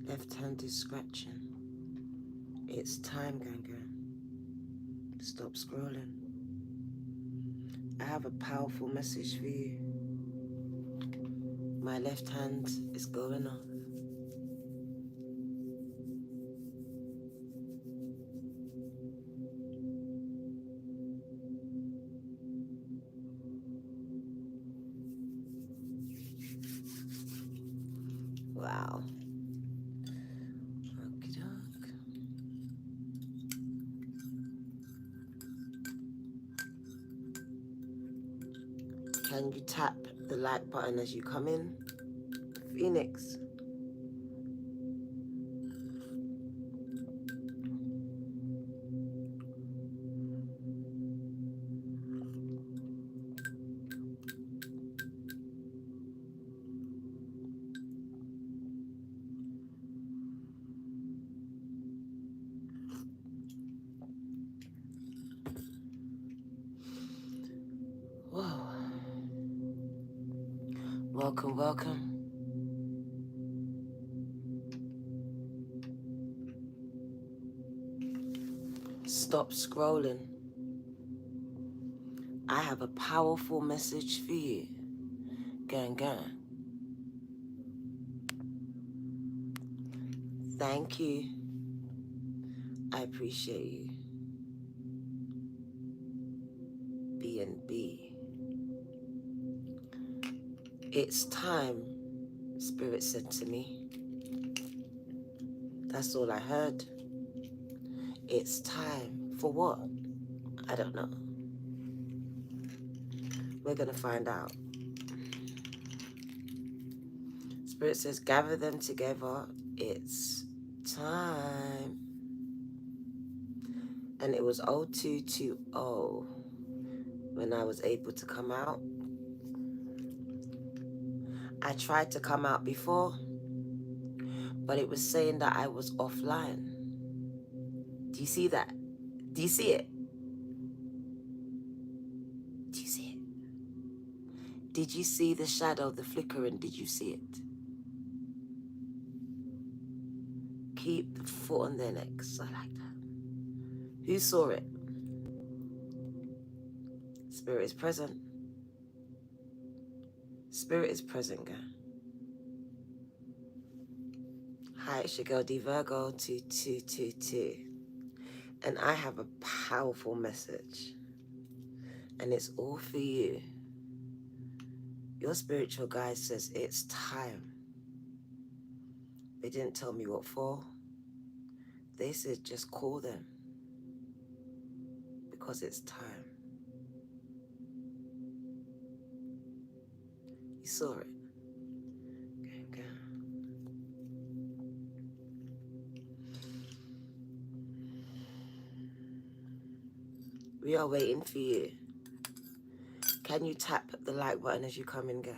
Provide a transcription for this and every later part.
Left hand is scratching. It's time, gang gang. Stop scrolling. I have a powerful message for you. My left hand is going off. Wow. Okey-doke. Can you tap the like button as you come in? Phoenix. Whoa. Welcome, welcome. Stop scrolling. I have a powerful message for you. Gang, gang. Thank you. I appreciate you. B&B. It's time, Spirit said to me. That's all I heard. It's time. For what? I don't know. We're going to find out. Spirit says, gather them together. It's time. And it was 0220 when I was able to come out. I tried to come out before, but it was saying that I was offline. Do you see that? Do you see it? Do you see it? Did you see the shadow, the flickering? Did you see it? Keep the foot on their necks. I like that. Who saw it? Spirit is present. Spirit is present, guy. Hi, it's your girl D Virgo 2222. And I have a powerful message. And it's all for you. Your spiritual guide says it's time. They didn't tell me what for. They said just call them. Because it's time. You saw it. Okay. We are waiting for you. Can you tap the like button as you come in, girl?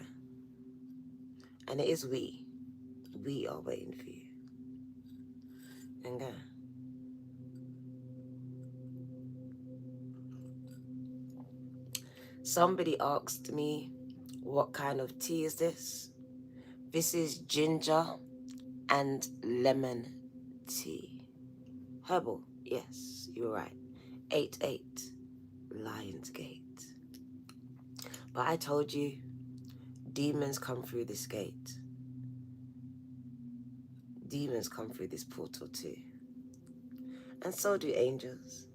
And it is we. We are waiting for you. And girl. Somebody asked me, what kind of tea is this? This is ginger and lemon tea. Herbal, yes, you're right. 88 Lionsgate. But I told you, demons come through this gate. Demons come through this portal too. And so do angels.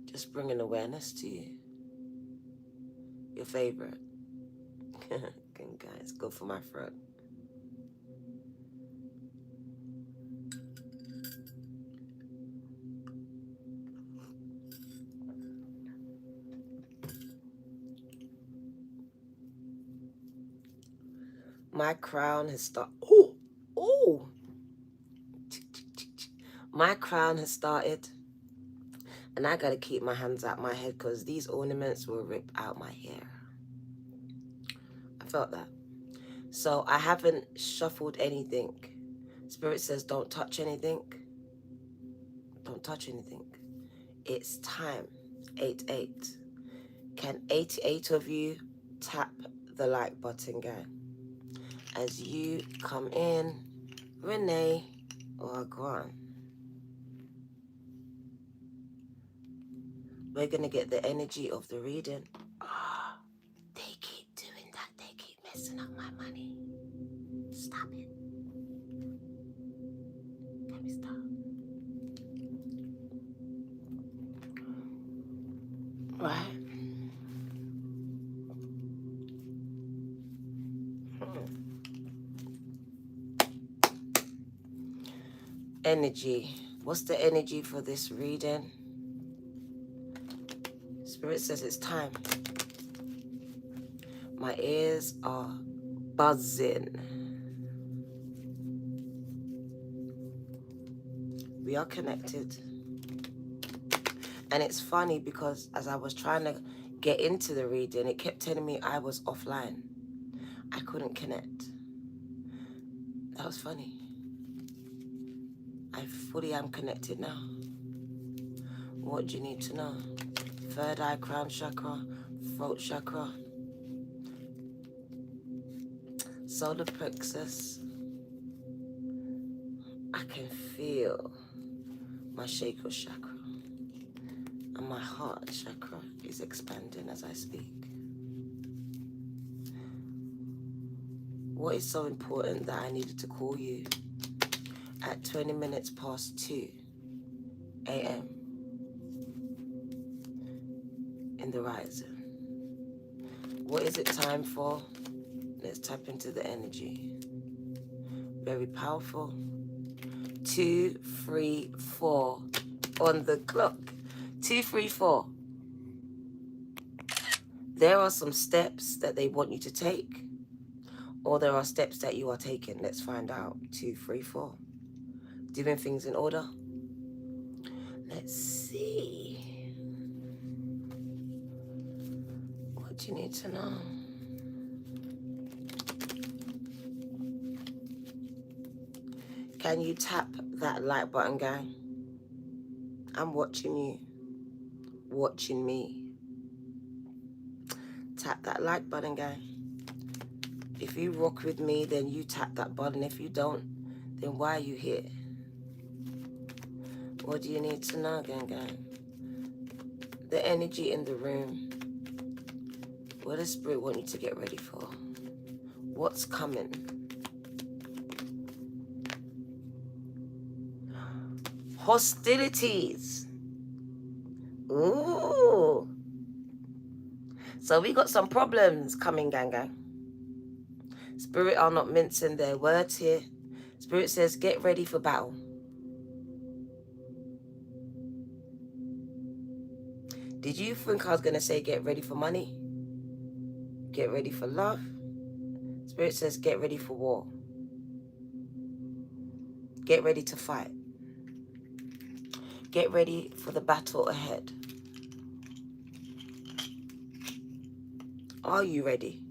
Just bringing awareness to you. Your favorite. Guys, go for my throat. My crown has started. Oh! My crown has started. And I gotta keep my hands out my head because these ornaments will rip out my hair. I felt that. So I haven't shuffled anything. Spirit says don't touch anything. Don't touch anything. It's time. 88. Can 88 of you tap the like button, guy? as you come in, Renee or Grant. We're going to get the energy of the reading. Ah, they keep doing that. They keep messing up my money. Stop it. Can we stop? Right. Energy. What's the energy for this reading? Spirit says it's time. My ears are buzzing. We are connected. And it's funny because as I was trying to get into the reading, it kept telling me I was offline. I couldn't connect. That was funny. I fully am connected now. What do you need to know? Third eye, crown chakra, throat chakra, solar plexus. I can feel my sacral chakra, and my heart chakra is expanding as I speak. What is so important that I needed to call you at 20 minutes past 2 a.m. in the rising? What is it time for? Let's tap into the energy. Very powerful. 2, 3, 4 on the clock. 2, 3, 4. There are some steps that they want you to take, or there are steps that you are taking. Let's find out. 2, 3, 4. Doing things in order. Let's see. What do you need to know? Can you tap that like button, gang? I'm watching you. Watching me. Tap that like button, gang. If you rock with me, then you tap that button. If you don't, then why are you here? What do you need to know, gang? The energy in the room. What does Spirit want you to get ready for? What's coming? Hostilities. Ooh. So we got some problems coming, gang. Spirit are not mincing their words here. Spirit says, get ready for battle. Did you think I was going to say get ready for money? Get ready for love? Spirit says, get ready for war. Get ready to fight. Get ready for the battle ahead. Are you ready?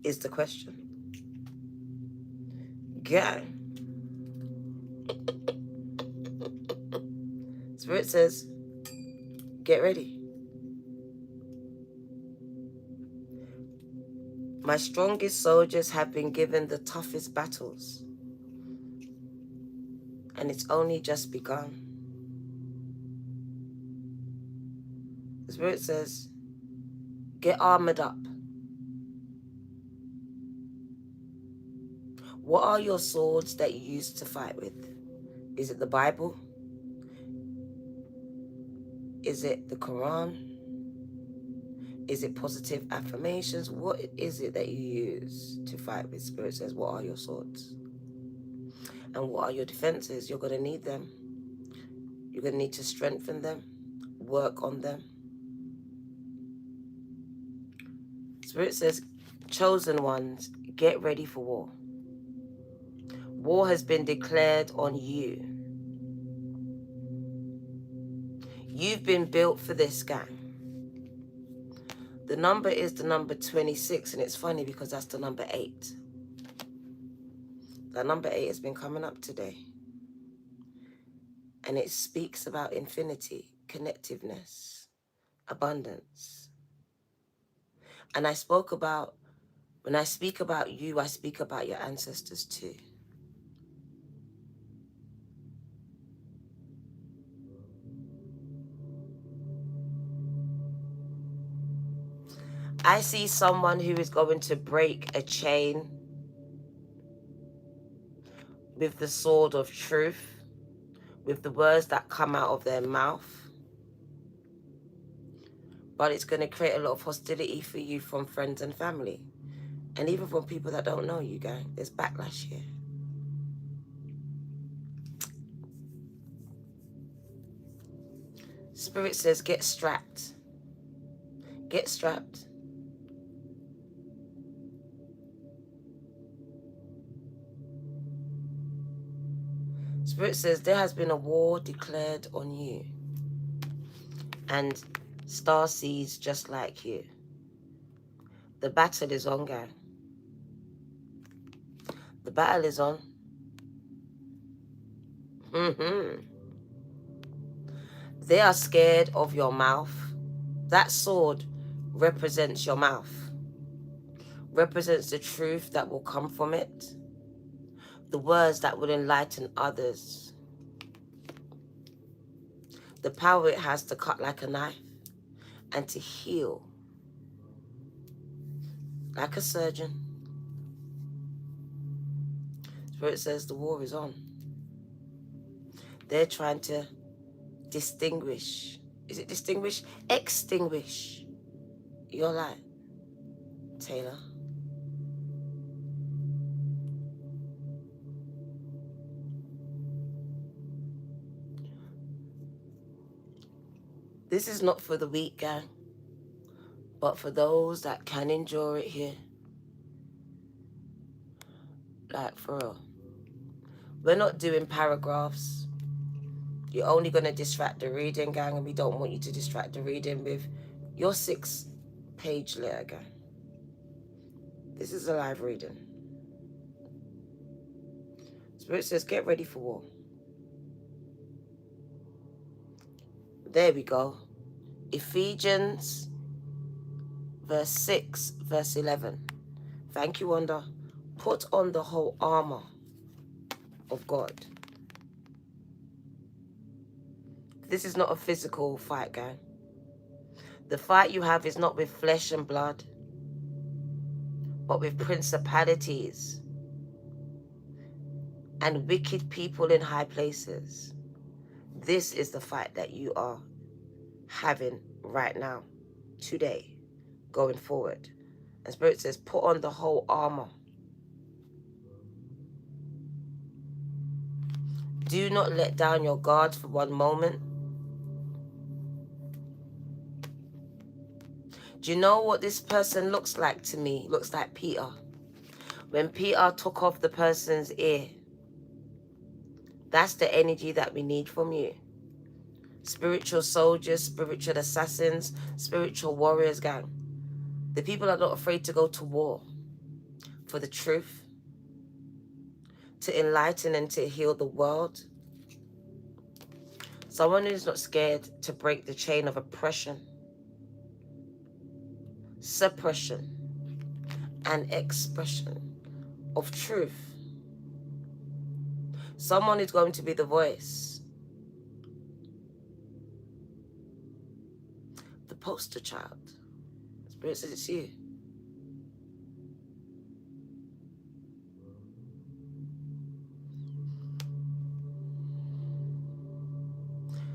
Is the question. Go. Spirit says, get ready. My strongest soldiers have been given the toughest battles. And it's only just begun. The Spirit says, get armored up. What are your swords that you use to fight with? Is it the Bible? Is it the Quran? Is it positive affirmations? What is it that you use to fight with? Spirit says, what are your swords? And what are your defenses? You're going to need them. You're going to need to strengthen them, work on them. Spirit says, chosen ones, get ready for war. War has been declared on you. You've been built for this, gang. The number is the number 26, and it's funny because that's the number 8. That number 8 has been coming up today. And it speaks about infinity, connectiveness, abundance. And I spoke about When I speak about you, I speak about your ancestors too. I see someone who is going to break a chain with the sword of truth, with the words that come out of their mouth. But it's going to create a lot of hostility for you from friends and family. And even from people that don't know you, gang. There's backlash here. Spirit says, get strapped. Get strapped. Spirit says, there has been a war declared on you. And star seeds just like you. The battle is on, gang. The battle is on. They are scared of your mouth. That sword represents your mouth. Represents the truth that will come from it. The words that will enlighten others. The power it has to cut like a knife and to heal like a surgeon. Spirit says the war is on. They're trying to distinguish. Is it distinguish? Extinguish your light, Taylor. This is not for the weak, gang, but for those that can endure it here. Like, for real. We're not doing paragraphs. You're only going to distract the reading, gang, and we don't want you to distract the reading with your 6-page letter, gang. This is a live reading. Spirit says, get ready for war. There we go. Ephesians verse 6, verse 11. Thank you, Wanda. Put on the whole armor of God. This is not a physical fight, gang. The fight you have is not with flesh and blood, but with principalities and wicked people in high places. This is the fight that you are having right now, today, going forward. And Spirit says, put on the whole armor. Do not let down your guard for one moment. Do you know what this person looks like to me? Looks like Peter. When Peter took off the person's ear, that's the energy that we need from you. Spiritual soldiers, spiritual assassins, spiritual warriors, gang. The people are not afraid to go to war for the truth, to enlighten and to heal the world. Someone who's not scared to break the chain of oppression, suppression, and expression of truth. Someone who's going to be the voice, the poster child. Spirit says it's you.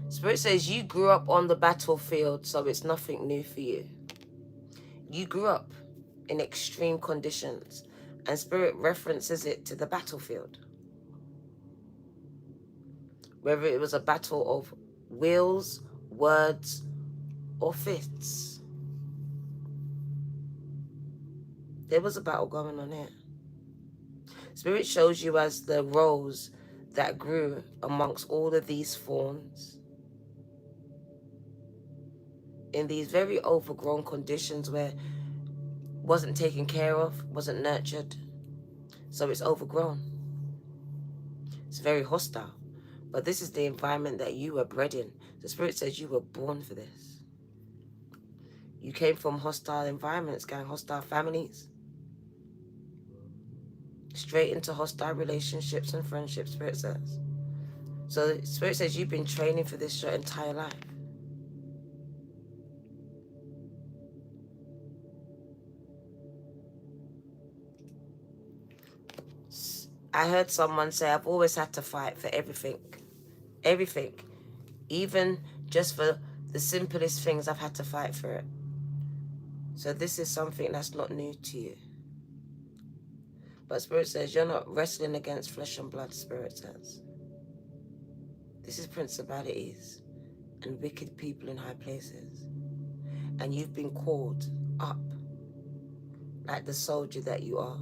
Spirit says you grew up on the battlefield, so it's nothing new for you. You grew up in extreme conditions, and Spirit references it to the battlefield. Whether it was a battle of wills, words, or fists. There was a battle going on here. Spirit shows you as the rose that grew amongst all of these thorns, in these very overgrown conditions where wasn't taken care of, wasn't nurtured. So it's overgrown. It's very hostile. But this is the environment that you were bred in. The Spirit says you were born for this. You came from hostile environments, gang, hostile families. straight into hostile relationships and friendships, Spirit says. So Spirit says you've been training for this your entire life. I heard someone say, I've always had to fight for everything. Everything. Even just for the simplest things, I've had to fight for it. So this is something that's not new to you. But Spirit says you're not wrestling against flesh and blood, Spirit says. This is principalities and wicked people in high places. And you've been called up like the soldier that you are.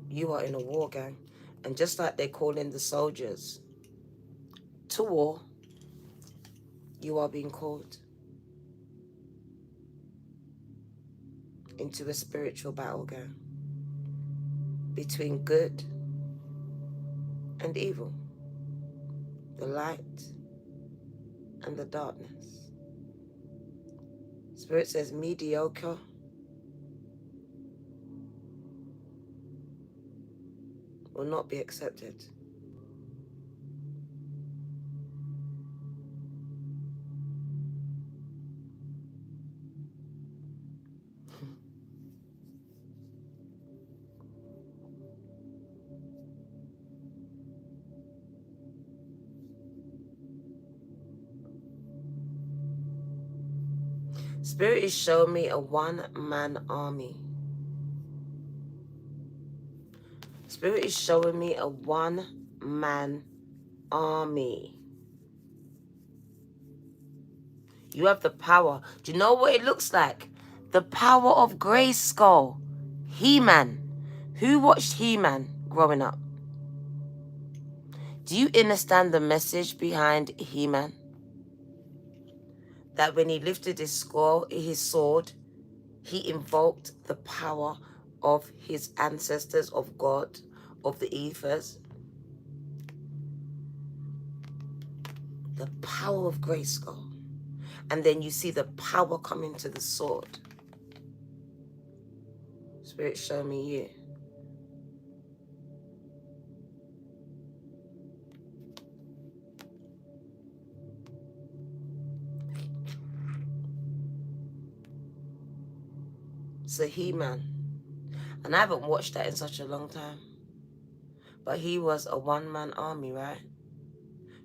You are in a war, gang. And just like they call in the soldiers to war, you are being called into a spiritual battle, gang, between good and evil, the light and the darkness. Spirit says mediocre will not be accepted. Spirit is showing me a one-man army. Spirit is showing me a one-man army. You have the power. Do you know what it looks like? The power of Grayskull. He-Man. Who watched He-Man growing up? Do you understand the message behind He-Man? That when he lifted his sword, he invoked the power of his ancestors, of God, of the ethers. The power of Grayskull. And then you see the power come into the sword. Spirit, show me you. So He-Man. And I haven't watched that in such a long time. But he was a one-man army, right?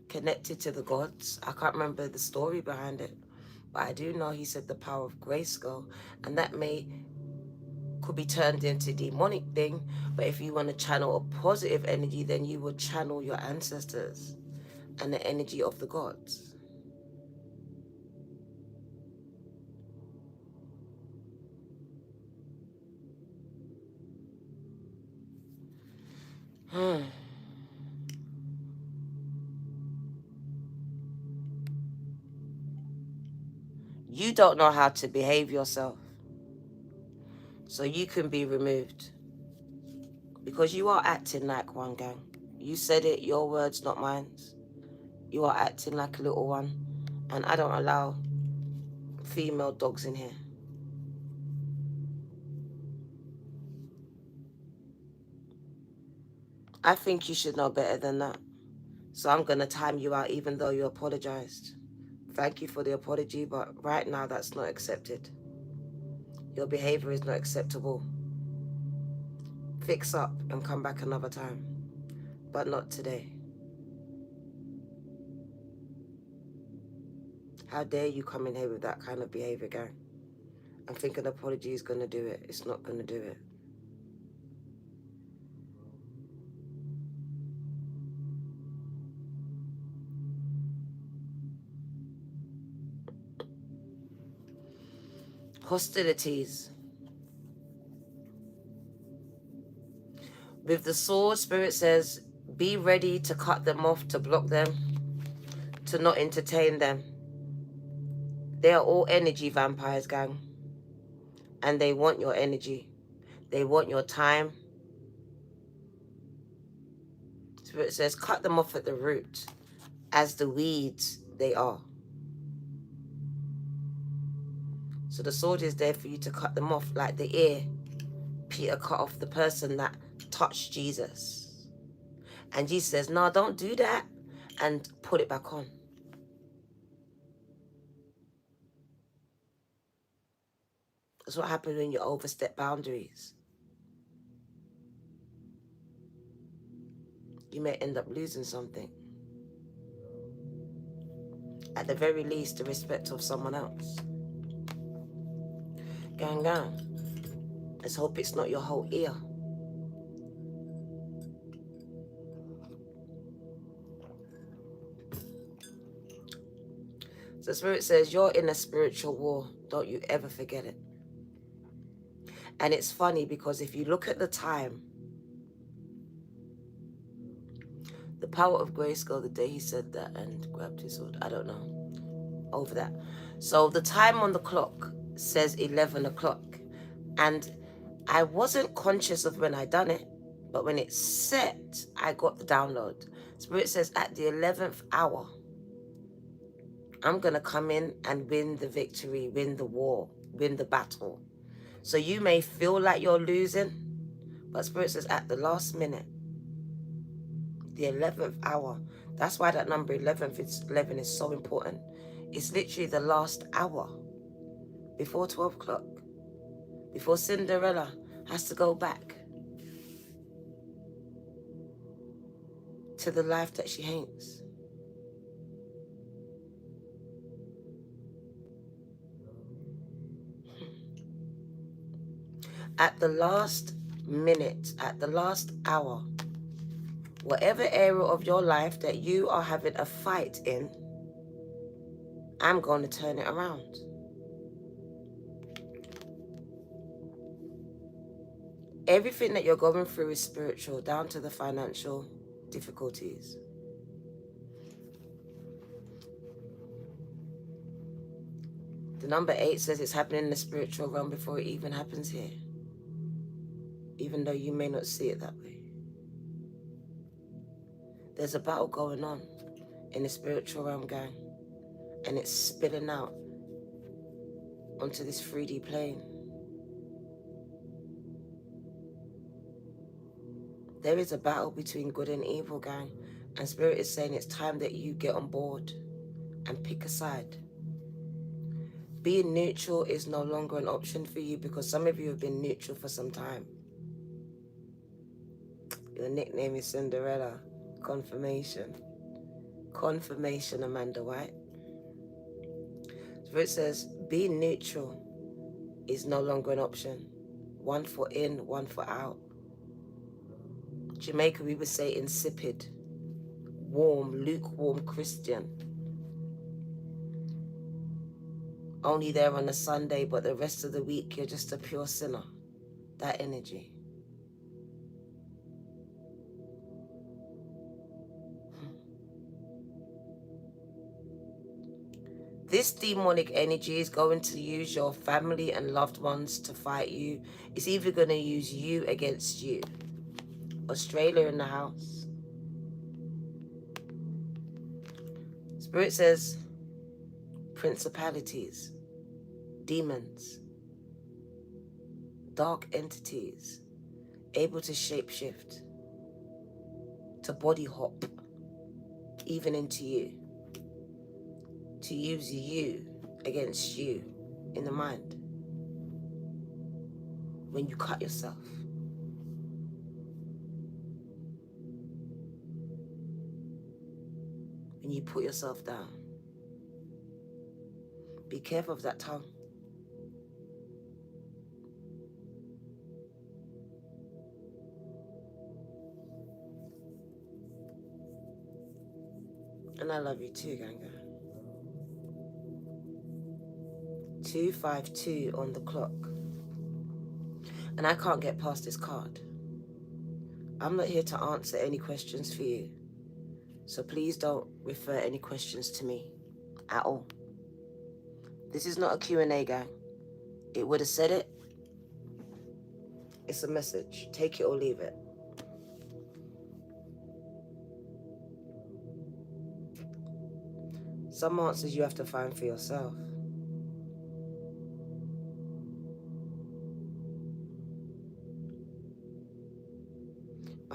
Connected to the gods. I can't remember the story behind it. But I do know he said the power of Grayskull. And that could be turned into demonic thing. But if you want to channel a positive energy, then you would channel your ancestors and the energy of the gods. You don't know how to behave yourself. So you can be removed. Because you are acting like one, gang. You said it, your words, not mine. You are acting like a little one. And I don't allow female dogs in here. I think you should know better than that. So I'm going to time you out even though you apologized. Thank you for the apology, but right now that's not accepted. Your behavior is not acceptable. Fix up and come back another time, but not today. How dare you come in here with that kind of behavior, gang? And think an apology is going to do it. It's not going to do it. Hostilities. With the sword, Spirit says, be ready to cut them off, to block them, to not entertain them. They are all energy vampires, gang. And they want your energy. They want your time. Spirit says, cut them off at the root, as the weeds they are. So the sword is there for you to cut them off, like the ear Peter cut off the person that touch Jesus. And Jesus says, no, don't do that. And put it back on. That's what happens when you overstep boundaries. You may end up losing something. At the very least, the respect of someone else. Gang, gang. Let's hope it's not your whole ear. So Spirit says, you're in a spiritual war. Don't you ever forget it. And it's funny because if you look at the time, the power of Grayskull, the day he said that and grabbed his sword, I don't know, over that. So the time on the clock says 11 o'clock. And I wasn't conscious of when I done it, but when it's set, I got the download. Spirit says at the 11th hour, I'm going to come in and win the victory, win the war, win the battle. So you may feel like you're losing, but Spirit says at the last minute, the 11th hour. That's why that number 11 is so important. It's literally the last hour before 12 o'clock, before Cinderella has to go back to the life that she hates. At the last minute, at the last hour, whatever area of your life that you are having a fight in, I'm going to turn it around. Everything that you're going through is spiritual, down to the financial difficulties. The number 8 says it's happening in the spiritual realm before it even happens here. Even though you may not see it that way. There's a battle going on in the spiritual realm, gang. And it's spilling out onto this 3D plane. There is a battle between good and evil, gang. And Spirit is saying it's time that you get on board and pick a side. Being neutral is no longer an option for you because some of you have been neutral for some time. Your nickname is Cinderella. Confirmation. Confirmation, Amanda White. Spirit says, being neutral is no longer an option. One foot in, one foot out. Jamaica, we would say insipid, warm, lukewarm Christian. Only there on a Sunday, but the rest of the week, you're just a pure sinner. That energy. This demonic energy is going to use your family and loved ones to fight you. It's either going to use you against you. Australia in the house. Spirit says, principalities, demons, dark entities, able to shapeshift, to body hop, even into you, to use you against you in the mind. When you cut yourself. When you put yourself down. Be careful of that tongue. And I love you too, Ganga. 252 on the clock. And I can't get past this card. I'm not here to answer any questions for you. So please don't refer any questions to me at all. This is not a Q&A, gang. It would have said it. It's a message. Take it or leave it. Some answers you have to find for yourself.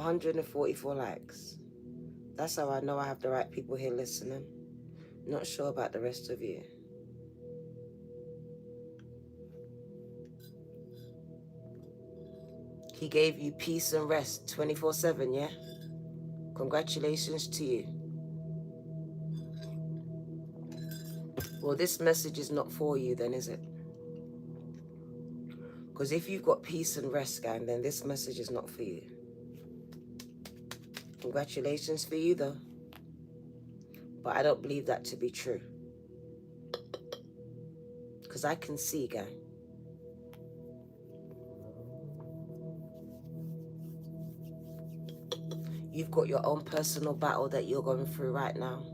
144 likes. That's how I know I have the right people here listening. Not sure about the rest of you. He gave you peace and rest 24/7, yeah? Congratulations to you. Well, this message is not for you then, is it? Because if you've got peace and rest, gang, then this message is not for you. Congratulations for you, though. But I don't believe that to be true. Because I can see, gang. You've got your own personal battle that you're going through right now.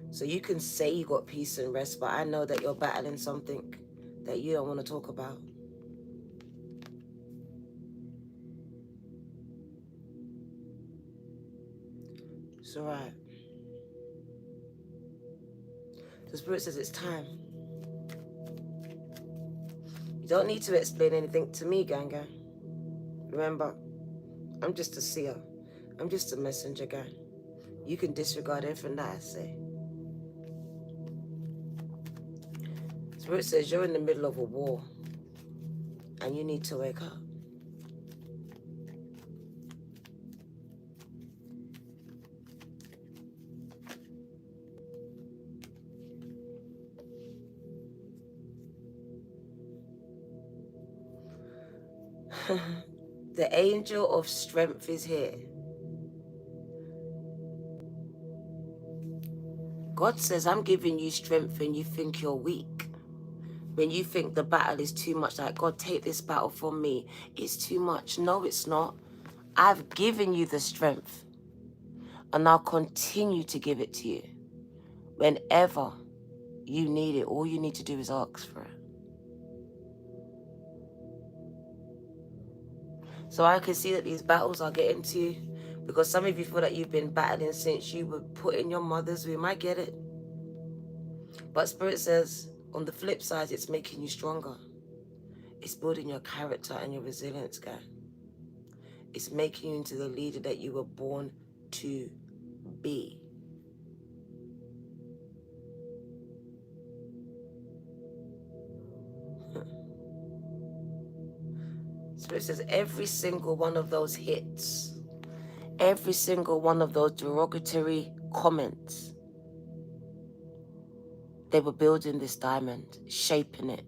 So you can say you got peace and rest, but I know that you're battling something that you don't want to talk about. It's all right. The Spirit says it's time. You don't need to explain anything to me, gang. Remember, I'm just a seer. I'm just a messenger, gang. You can disregard everything that I say. Spirit says you're in the middle of a war and you need to wake up. The angel of strength is here. God says, I'm giving you strength when you think you're weak. When you think the battle is too much, like, God, take this battle from me. It's too much. No, it's not. I've given you the strength. And I'll continue to give it to you. Whenever you need it, all you need to do is ask for it. So I can see that these battles are getting to you. Because some of you feel that you've been battling since you were put in your mother's womb. I get it. But Spirit says, on the flip side, it's making you stronger. It's building your character and your resilience, guy. It's making you into the leader that you were born to be. Spirit says every single one of those hits, every single one of those derogatory comments, they were building this diamond, shaping it.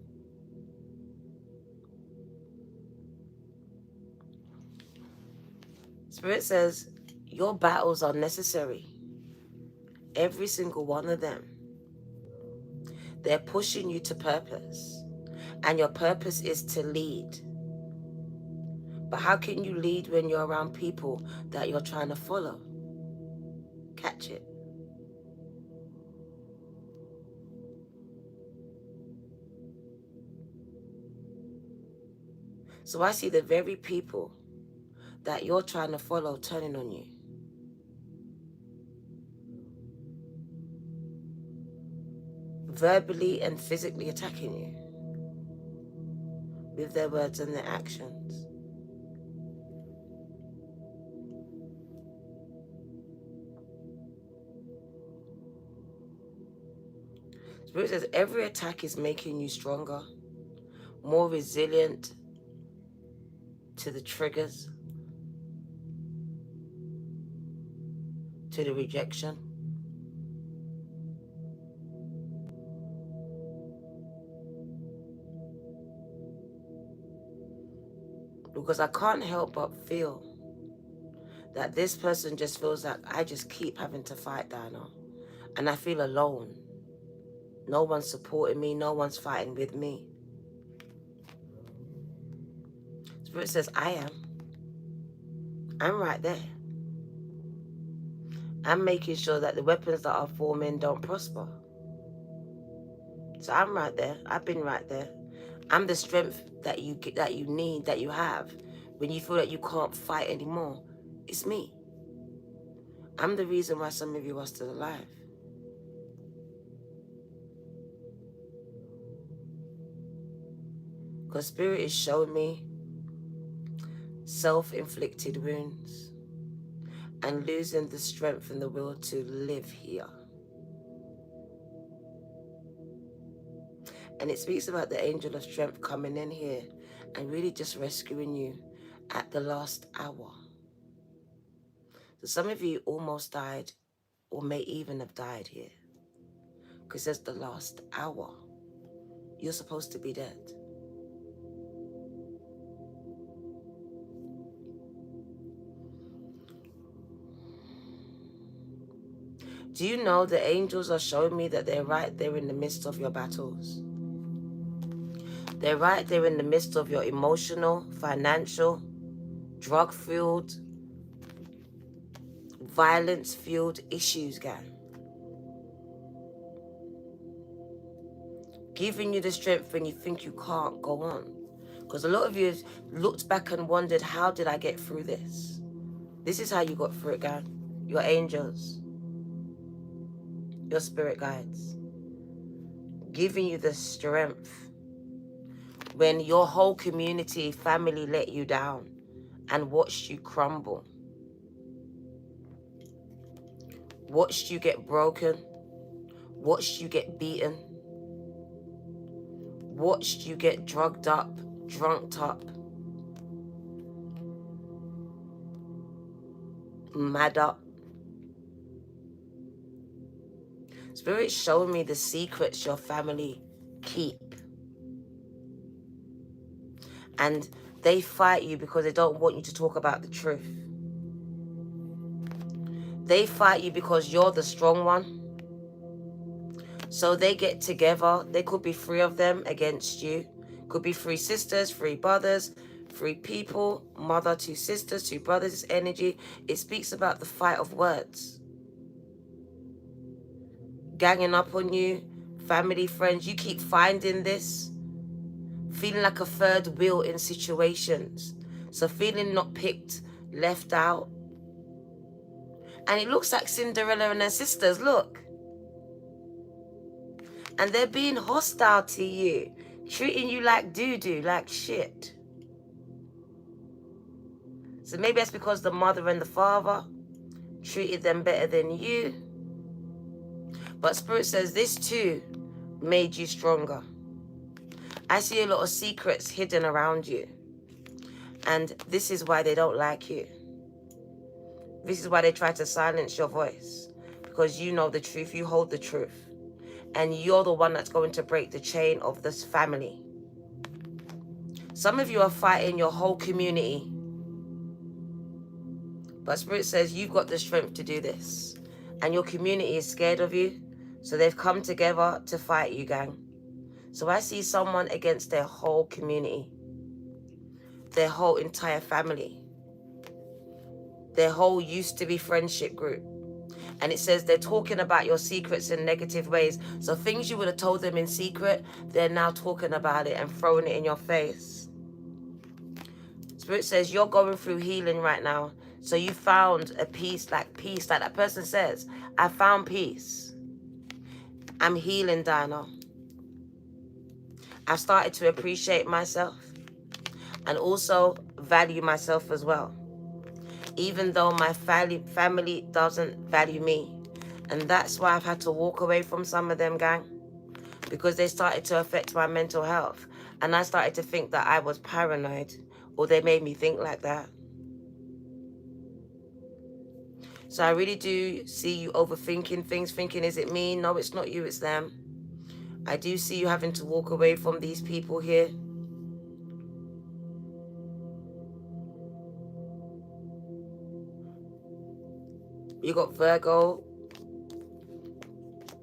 Spirit says your battles are necessary. Every single one of them. They're pushing you to purpose. And your purpose is to lead. But how can you lead when you're around people that you're trying to follow? Catch it. So I see the very people that you're trying to follow turning on you. Verbally and physically attacking you with their words and their actions. Spirit says every attack is making you stronger, more resilient to the triggers, to the rejection. Because I can't help but feel that this person just feels like I just keep having to fight, Diana. And I feel alone. No one's supporting me. No one's fighting with me. Spirit says, I am. I'm right there. I'm making sure that the weapons that are forming don't prosper. So I'm right there. I've been right there. I'm the strength that you need, that you have, when you feel that you can't fight anymore. It's me. I'm the reason why some of you are still alive. Because Spirit is showing me self-inflicted wounds, and losing the strength and the will to live here. And it speaks about the angel of strength coming in here and really just rescuing you at the last hour. So some of you almost died, or may even have died here, because it's the last hour. You're supposed to be dead. Do you know the angels are showing me that they're right there in the midst of your battles? They're right there in the midst of your emotional, financial, drug-fueled, violence-fueled issues, gang. Giving you the strength when you think you can't go on. Because a lot of you have looked back and wondered, how did I get through this? This is how you got through it, gang. Your angels, your spirit guides, giving you the strength when your whole community, family let you down and watched you crumble, watched you get broken, watched you get beaten, watched you get drugged up, drunked up, mad up. Spirit showed me the secrets your family keep. And they fight you because they don't want you to talk about the truth. They fight you because you're the strong one. So they get together. There could be 3 of them against you. Could be 3 sisters, 3 brothers, 3 people, mother, 2 sisters, 2 brothers. It's energy. It speaks about the fight of words. Ganging up on you, family, friends. You keep finding this. Feeling like a third wheel in situations. So feeling not picked, left out. And it looks like Cinderella and her sisters, look. And they're being hostile to you. Treating you like doo-doo, like shit. So maybe that's because the mother and the father treated them better than you. But Spirit says this too made you stronger. I see a lot of secrets hidden around you. And this is why they don't like you. This is why they try to silence your voice. Because you know the truth, you hold the truth. And you're the one that's going to break the chain of this family. Some of you are fighting your whole community. But Spirit says you've got the strength to do this. And your community is scared of you. So they've come together to fight you, gang. So I see someone against their whole community. Their whole entire family. Their whole used to be friendship group. And it says they're talking about your secrets in negative ways. So things you would have told them in secret, they're now talking about it and throwing it in your face. Spirit says you're going through healing right now. So you found a peace, like that person says, I found peace. I'm healing, Dinah. I've started to appreciate myself and also value myself as well. Even though my family doesn't value me. And that's why I've had to walk away from some of them, gang. Because they started to affect my mental health. And I started to think that I was paranoid. Or they made me think like that. So I really do see you overthinking things. Thinking, is it me? No, it's not you, it's them. I do see you having to walk away from these people here. You got Virgo,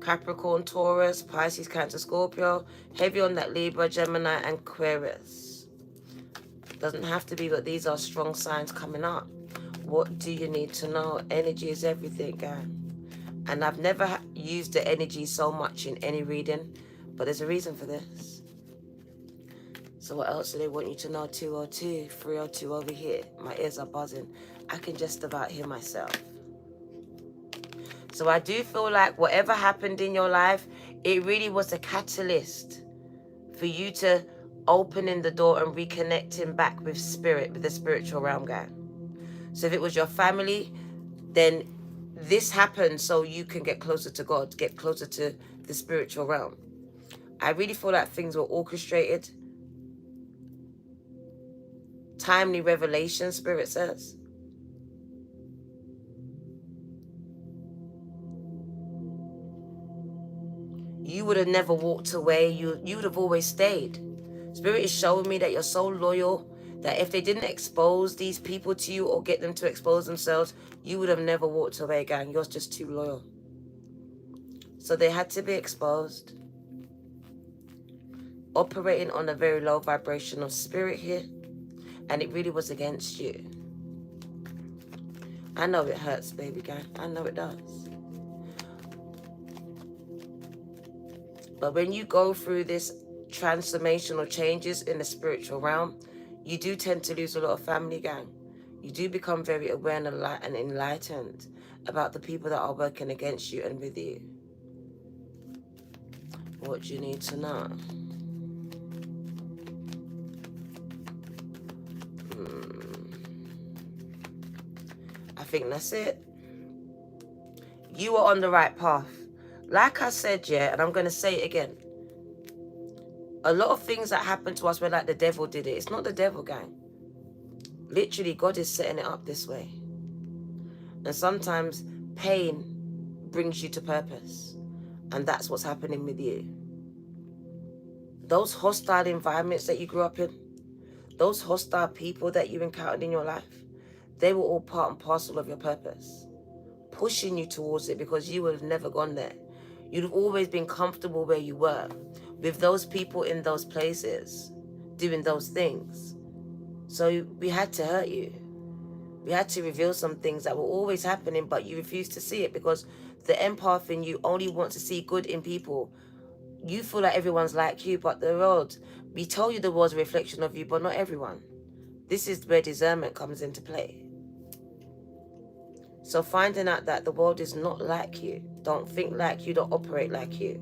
Capricorn, Taurus, Pisces, Cancer, Scorpio. Heavy on that Libra, Gemini, and Aquarius. Doesn't have to be, but these are strong signs coming up. What do you need to know? Energy is everything, guys. And I've never used the energy so much in any reading, but there's a reason for this. So what else do they want you to know? 202, 302 over here. My ears are buzzing. I can just about hear myself. So I do feel like whatever happened in your life, it really was a catalyst for you to opening the door and reconnecting back with spirit, with the spiritual realm, guy. So if it was your family, then this happened so you can get closer to God, get closer to the spiritual realm. I really feel like things were orchestrated. Timely revelation, Spirit says. You would have never walked away. You would have always stayed. Spirit is showing me that you're so loyal that if they didn't expose these people to you or get them to expose themselves, you would have never walked away, gang. You're just too loyal. So they had to be exposed. Operating on a very low vibrational spirit here. And it really was against you. I know it hurts, baby guy. I know it does. But when you go through this transformational changes in the spiritual realm, you do tend to lose a lot of family, gang. You do become very aware and enlightened about the people that are working against you and with you. What do you need to know? I think that's it. You are on the right path. Like I said, yeah, and I'm going to say it again. A lot of things that happen to us were like the devil did it. It's not the devil, gang. Literally, God is setting it up this way. And sometimes pain brings you to purpose. And that's what's happening with you. Those hostile environments that you grew up in, those hostile people that you encountered in your life, they were all part and parcel of your purpose, pushing you towards it because you would have never gone there. You'd have always been comfortable where you were, with those people in those places, doing those things. So we had to hurt you. We had to reveal some things that were always happening, but you refused to see it because the empath in you only wants to see good in people. You feel like everyone's like you, but the world, we told you the world's a reflection of you, but not everyone. This is where discernment comes into play. So finding out that the world is not like you, don't think like you, don't operate like you.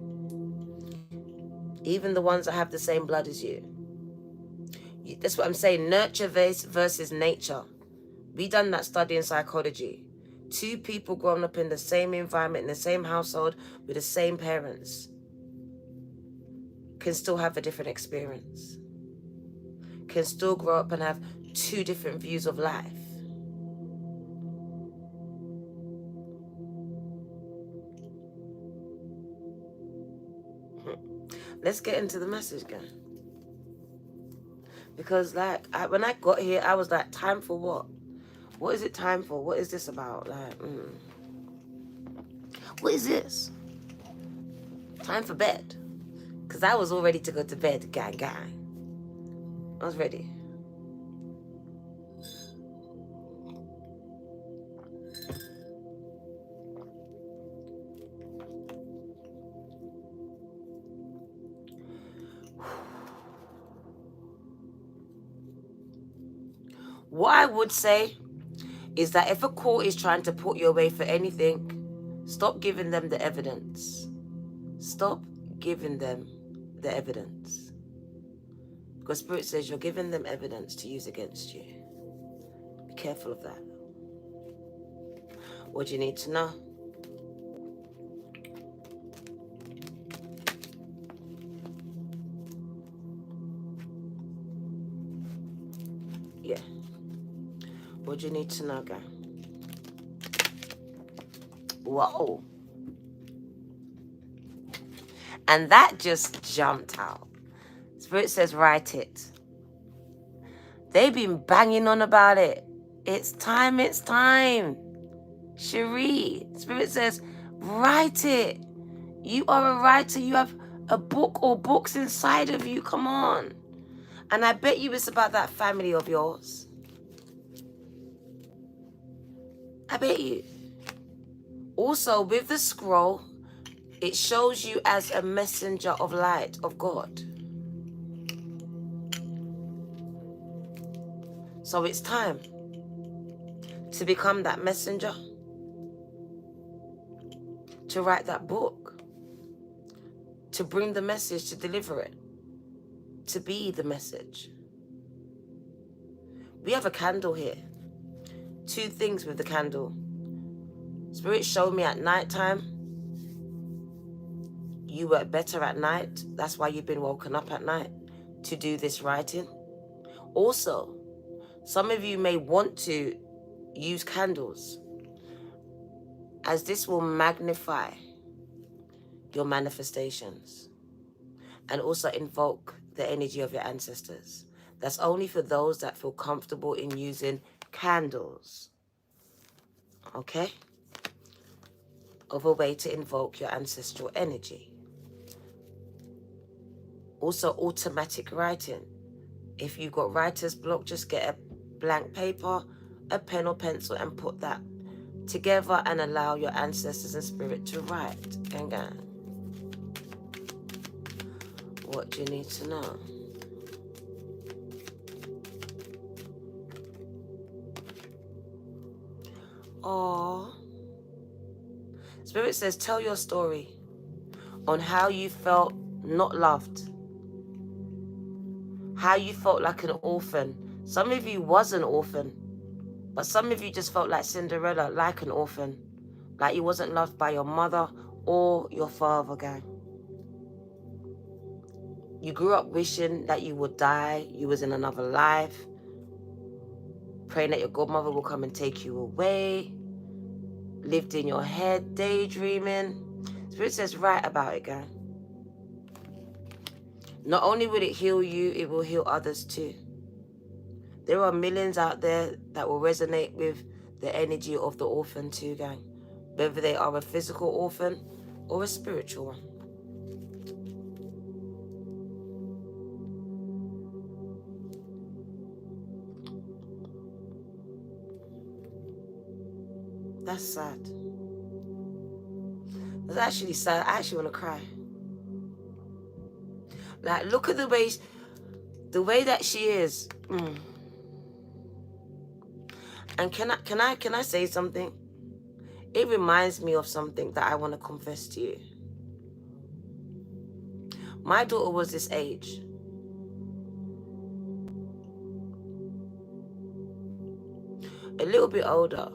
Even the ones that have the same blood as you. That's what I'm saying, nurture versus nature. We done that study in psychology. Two people growing up in the same environment, in the same household, with the same parents, can still have a different experience. Can still grow up and have two different views of life. Let's get into the message, guys. Because when I got here, I was like, time for what? What is it time for? What is this about? What is this? Time for bed. Because I was all ready to go to bed, gang. I was ready. What I would say is that if a court is trying to put you away for anything, stop giving them the evidence. Stop giving them the evidence. Because Spirit says you're giving them evidence to use against you. Be careful of that. What do you need to know? Yeah. What do you need to know, guy? Whoa. And that just jumped out. Spirit says, write it. They've been banging on about it. It's time. Cherie, Spirit says, write it. You are a writer. You have a book or books inside of you. Come on. And I bet you it's about that family of yours. I bet you. Also, with the scroll, it shows you as a messenger of light, of God. So it's time to become that messenger, to write that book, to bring the message, to deliver it. to be the message. We have a candle here. Two things with the candle. Spirit showed me at nighttime, you work better at night. That's why you've been woken up at night to do this writing. Also, some of you may want to use candles, as this will magnify your manifestations and also invoke the energy of your ancestors. That's only for those that feel comfortable in using candles. Okay? Of a way to invoke your ancestral energy. Also, automatic writing. If you've got writer's block, just get a blank paper, a pen or pencil, and put that together and allow your ancestors and spirit to write. Gang. What do you need to know? Oh, Spirit says, tell your story on how you felt not loved, how you felt like an orphan. Some of you was an orphan, but some of you just felt like Cinderella, like an orphan, like you wasn't loved by your mother or your father, gang. You grew up wishing that you would die, you was in another life, praying that your godmother will come and take you away, lived in your head, daydreaming. Spirit says, write about it, gang. Not only will it heal you, it will heal others too. There are millions out there that will resonate with the energy of the orphan too, gang. Whether they are a physical orphan or a spiritual one. That's sad. That's actually sad. I actually want to cry. Like, look at the way that she is. And can I say something? It reminds me of something that I want to confess to you. My daughter was this age. A little bit older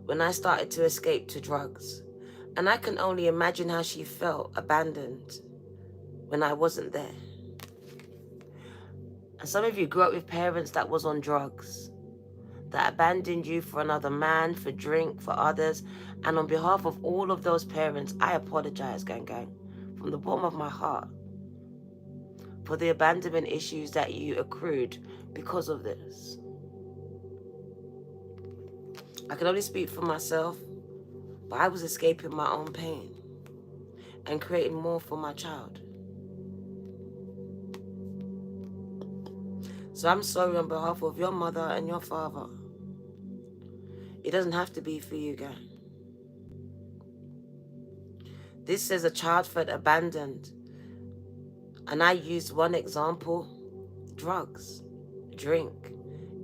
when I started to escape to drugs. And I can only imagine how she felt abandoned when I wasn't there. And some of you grew up with parents that was on drugs, that abandoned you for another man, for drink, for others. And on behalf of all of those parents, I apologize, gang, from the bottom of my heart, for the abandonment issues that you accrued because of this. I can only speak for myself, but I was escaping my own pain and creating more for my child. So I'm sorry on behalf of your mother and your father. It doesn't have to be for you, guys. This says a child felt abandoned. And I used one example, drugs, drink.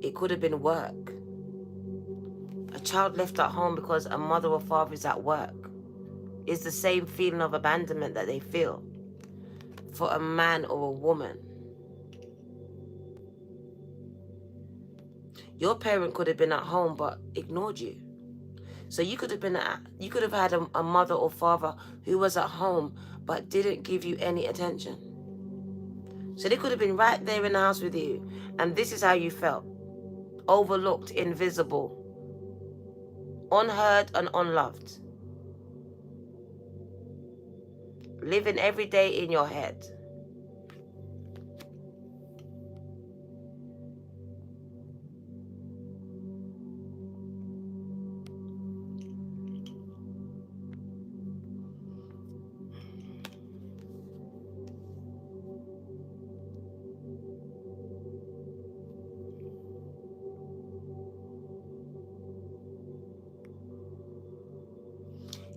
It could have been work. A child left at home because a mother or father is at work. It's the same feeling of abandonment that they feel for a man or a woman. Your parent could have been at home but ignored you. So you could have had a mother or father who was at home but didn't give you any attention. So they could have been right there in the house with you, and this is how you felt. Overlooked, invisible, unheard and unloved. Living every day in your head.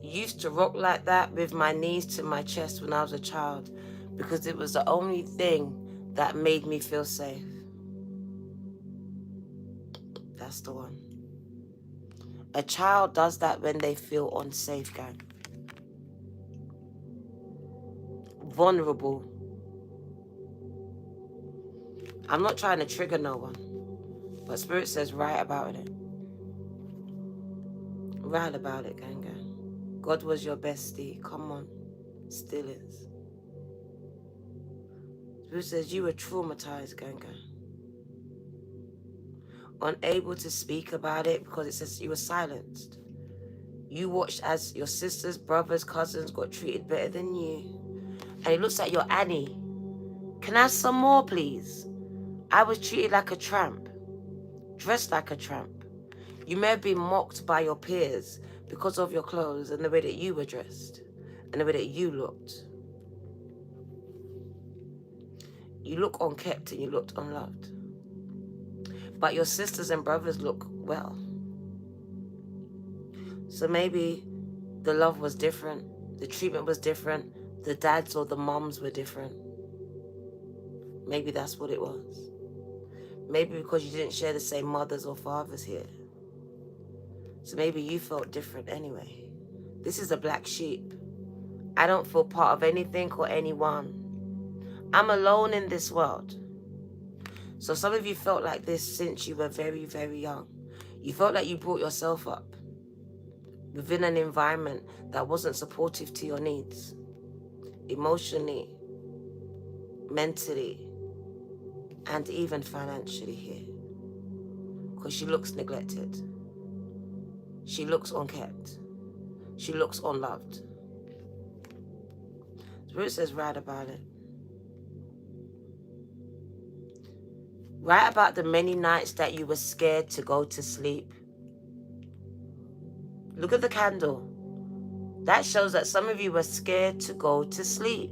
Used to rock like that with my knees to my chest when I was a child because it was the only thing that made me feel safe. That's the one. A child does that when they feel unsafe, gang. Vulnerable. I'm not trying to trigger no one, but Spirit says write about it. Write about it, gang gang. God was your bestie. Come on. Still is. Spirit says you were traumatized, gang gang. Unable to speak about it because it says you were silenced. You watched as your sisters, brothers, cousins got treated better than you. And it looks like you're Annie. Can I have some more, please? I was treated like a tramp, dressed like a tramp. You may have been mocked by your peers because of your clothes and the way that you were dressed and the way that you looked. You look unkept and you looked unloved. But your sisters and brothers look well. So maybe the love was different, the treatment was different, the dads or the moms were different. Maybe that's what it was. Maybe because you didn't share the same mothers or fathers here. So maybe you felt different anyway. This is a black sheep. I don't feel part of anything or anyone. I'm alone in this world. So some of you felt like this since you were very, very young. You felt like you brought yourself up within an environment that wasn't supportive to your needs, emotionally, mentally, and even financially here. Because she looks neglected. She looks unkept. She looks unloved. Spirit says write about it. Write about the many nights that you were scared to go to sleep. Look at the candle. That shows that some of you were scared to go to sleep.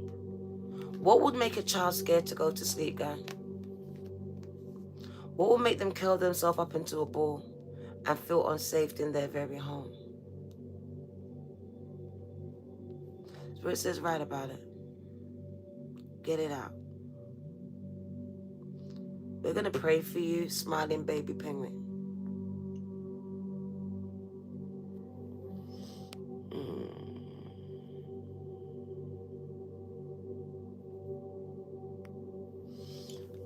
What would make a child scared to go to sleep, gang? What would make them curl themselves up into a ball and feel unsafe in their very home? Spirit says write about it. Get it out. We're going to pray for you, smiling baby penguin.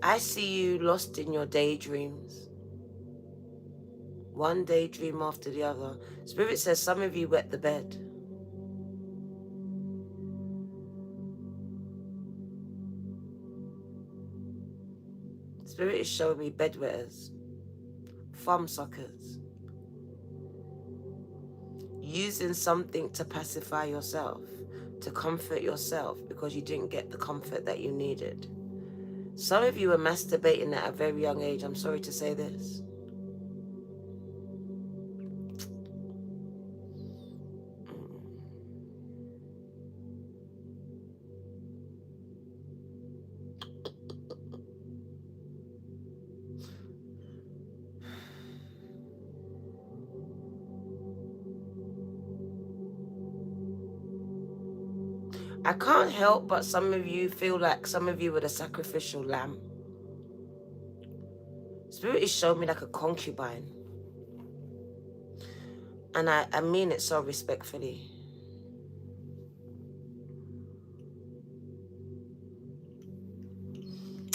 I see you lost in your daydreams. One daydream after the other. Spirit says some of you wet the bed. Spirit is showing me bedwetters, thumb suckers, using something to pacify yourself, to comfort yourself because you didn't get the comfort that you needed. Some of you were masturbating at a very young age. I'm sorry to say this. I can't help but some of you feel like some of you were the sacrificial lamb. Spirit is showing me like a concubine. And I mean it so respectfully.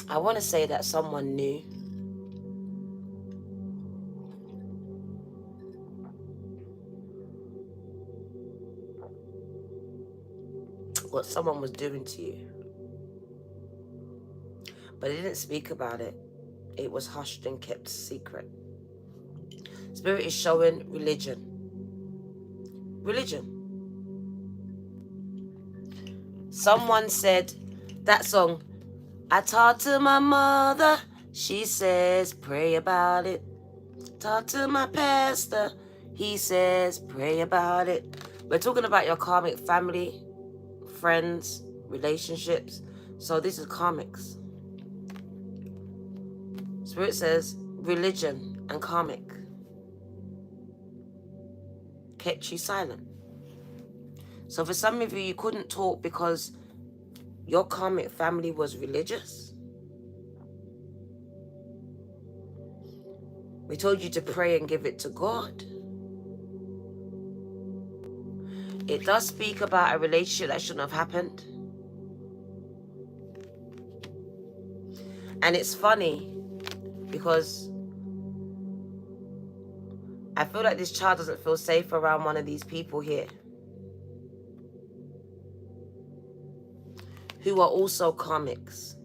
I want to say that someone knew. What someone was doing to you. But they didn't speak about it. It was hushed and kept secret. Spirit is showing religion. Religion. Someone said that song, I talk to my mother, she says pray about it. Talk to my pastor, he says pray about it. We're talking about your karmic family, friends, relationships. So this is karmics. Spirit says religion and karmic kept you silent. So for some of you, you couldn't talk because your karmic family was religious. We told you to pray and give it to God. It does speak about a relationship that shouldn't have happened. And it's funny because I feel like this child doesn't feel safe around one of these people here who are also karmics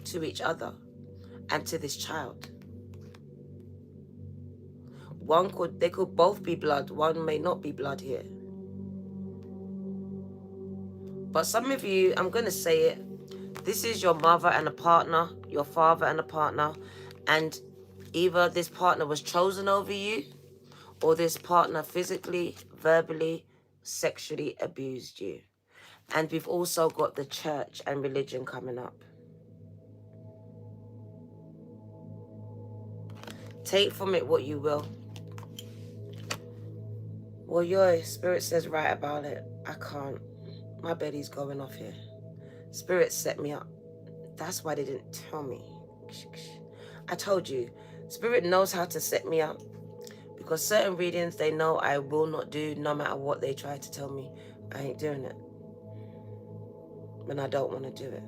to each other and to this child. They could both be blood, one may not be blood here. But some of you, I'm going to say it, this is your mother and a partner, your father and a partner, and either this partner was chosen over you, or this partner physically, verbally, sexually abused you. And we've also got the church and religion coming up. Take from it what you will. Well, your spirit says right about it. I can't. My belly's going off here. Spirit set me up. That's why they didn't tell me. I told you, Spirit knows how to set me up. Because certain readings they know I will not do no matter what they try to tell me. I ain't doing it. When I don't want to do it.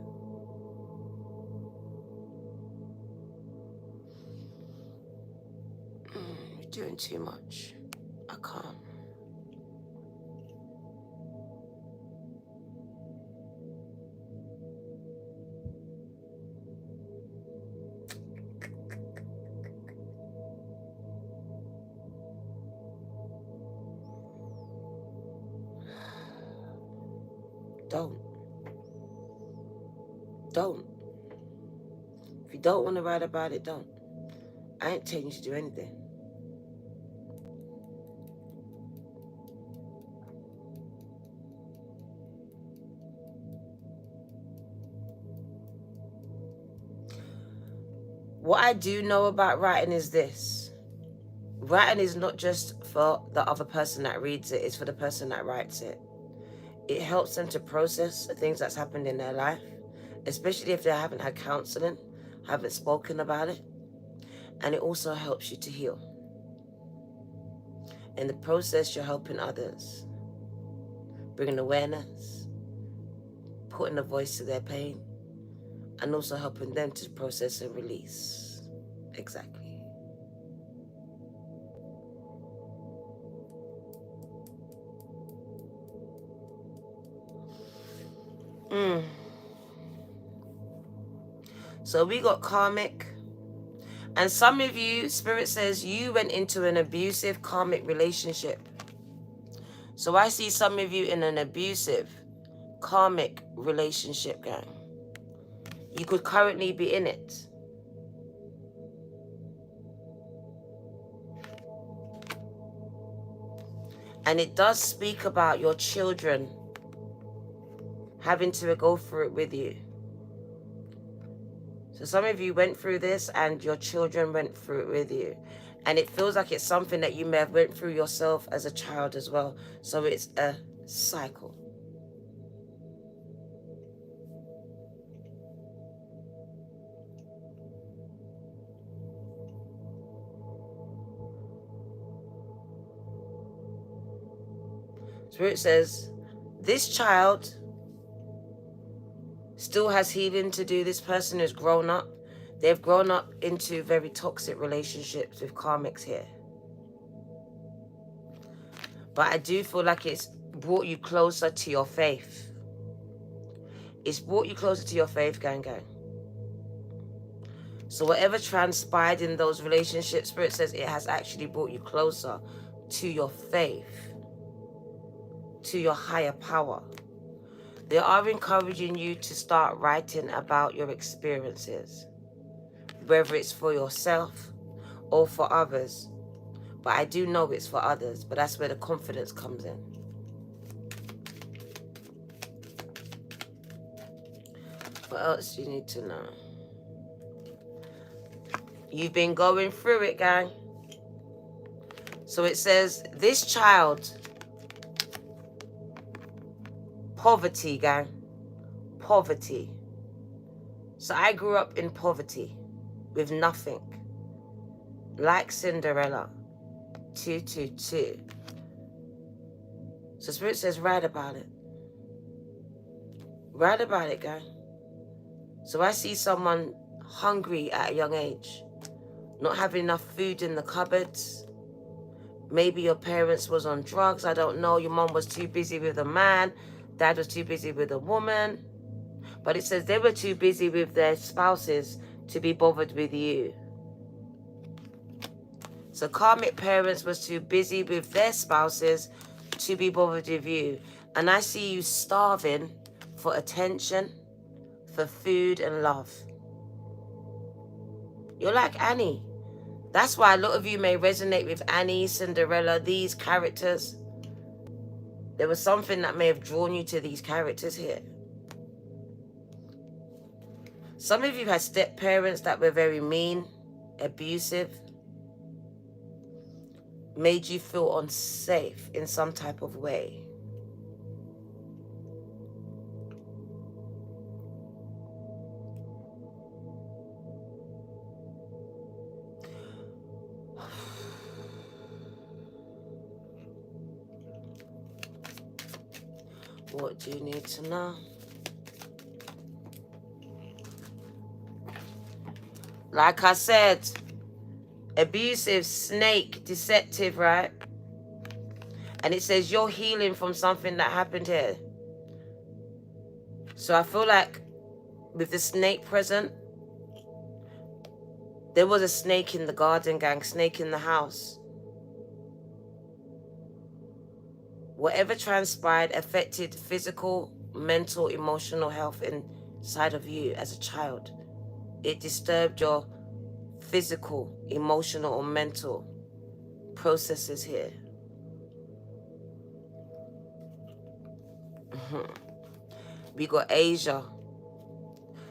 You're doing too much. I can't. Don't. If you don't want to write about it, don't. I ain't telling you to do anything. What I do know about writing is this. Writing is not just for the other person that reads it, it's for the person that writes it. It helps them to process the things that's happened in their life, especially if they haven't had counseling, haven't spoken about it. And it also helps you to heal. In the process, you're helping others, bringing awareness, putting a voice to their pain, and also helping them to process and release. Exactly. So we got karmic. And some of you, Spirit says, you went into an abusive karmic relationship. So I see some of you in an abusive karmic relationship, gang. You could currently be in it. And it does speak about your children having to go through it with you. So some of you went through this and your children went through it with you. And it feels like it's something that you may have went through yourself as a child as well. So it's a cycle. Spirit says, this child still has healing to do. This person has grown up. They've grown up into very toxic relationships with karmics here. But I do feel like it's brought you closer to your faith. It's brought you closer to your faith, gang. So whatever transpired in those relationships, Spirit says it has actually brought you closer to your faith, to your higher power. They are encouraging you to start writing about your experiences, whether it's for yourself or for others. But I do know it's for others, but that's where the confidence comes in. What else do you need to know? You've been going through it, gang. So it says, this child, poverty, gang. Poverty. So I grew up in poverty with nothing. Like Cinderella. 222. So Spirit says, write about it. Write about it, gang. So I see someone hungry at a young age, not having enough food in the cupboards. Maybe your parents was on drugs, I don't know. Your mom was too busy with a man, dad was too busy with a woman. But it says they were too busy with their spouses to be bothered with you. So karmic parents was too busy with their spouses to be bothered with you. And I see you starving for attention, for food and love. You're like Annie. That's why a lot of you may resonate with Annie, Cinderella, these characters. There was something that may have drawn you to these characters here. Some of you had step parents that were very mean, abusive, made you feel unsafe in some type of way. What do you need to know? Like I said, abusive, snake, deceptive, right? And it says you're healing from something that happened here. So I feel like with the snake present, there was a snake in the garden, gang, snake in the house. Whatever transpired affected physical, mental, emotional health inside of you as a child. It disturbed your physical, emotional, or mental processes here. We got Asia.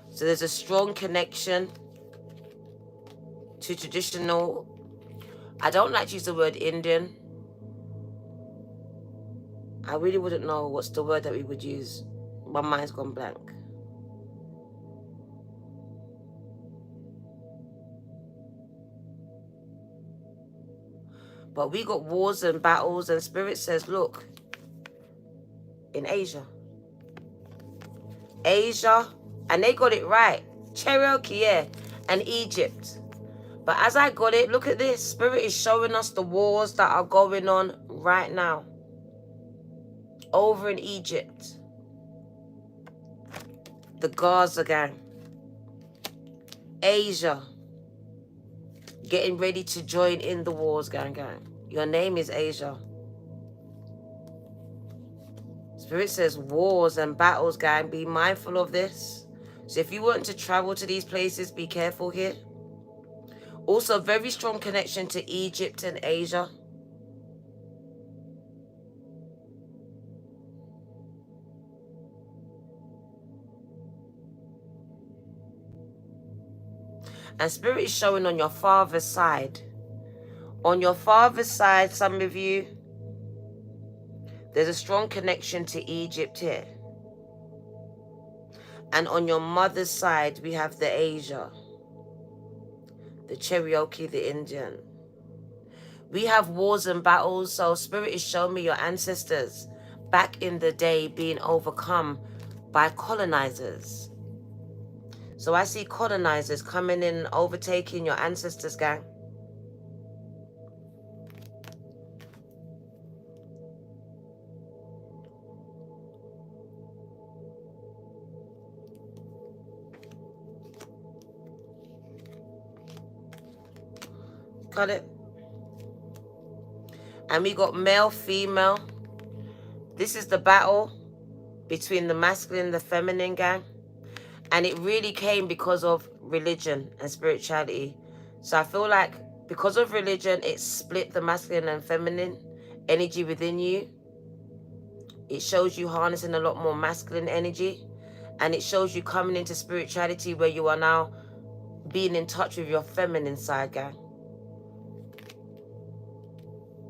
So there's a strong connection to traditional, I don't like to use the word Indian. I really wouldn't know what's the word that we would use. My mind's gone blank. But we got wars and battles, and Spirit says, look, in Asia, and they got it right. Cherokee, yeah, and Egypt. But as I got it, look at this. Spirit is showing us the wars that are going on right now. Over in Egypt. The Gaza gang. Asia. Getting ready to join in the wars, gang. Your name is Asia. Spirit says wars and battles, gang. Be mindful of this. So if you want to travel to these places, be careful here. Also, very strong connection to Egypt and Asia. And Spirit is showing on your father's side. On your father's side, some of you, there's a strong connection to Egypt here. And on your mother's side, we have the Asia. The Cherokee, the Indian. We have wars and battles, so Spirit is showing me your ancestors back in the day being overcome by colonizers. So I see colonizers coming in, overtaking your ancestors, gang. Got it? And we got male, female. This is the battle between the masculine and the feminine, gang. And it really came because of religion and spirituality. So I feel like because of religion, it split the masculine and feminine energy within you. It shows you harnessing a lot more masculine energy. And it shows you coming into spirituality where you are now being in touch with your feminine side, gang.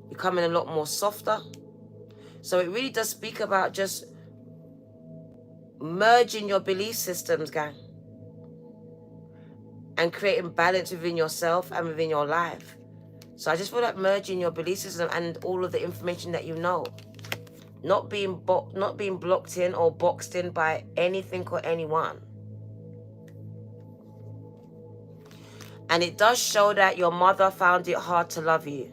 Becoming a lot more softer. So it really does speak about just merging your belief systems, gang, and creating balance within yourself and within your life. So I just feel like merging your belief system and all of the information that you know, not being blocked in or boxed in by anything or anyone. And it does show that your mother found it hard to love you.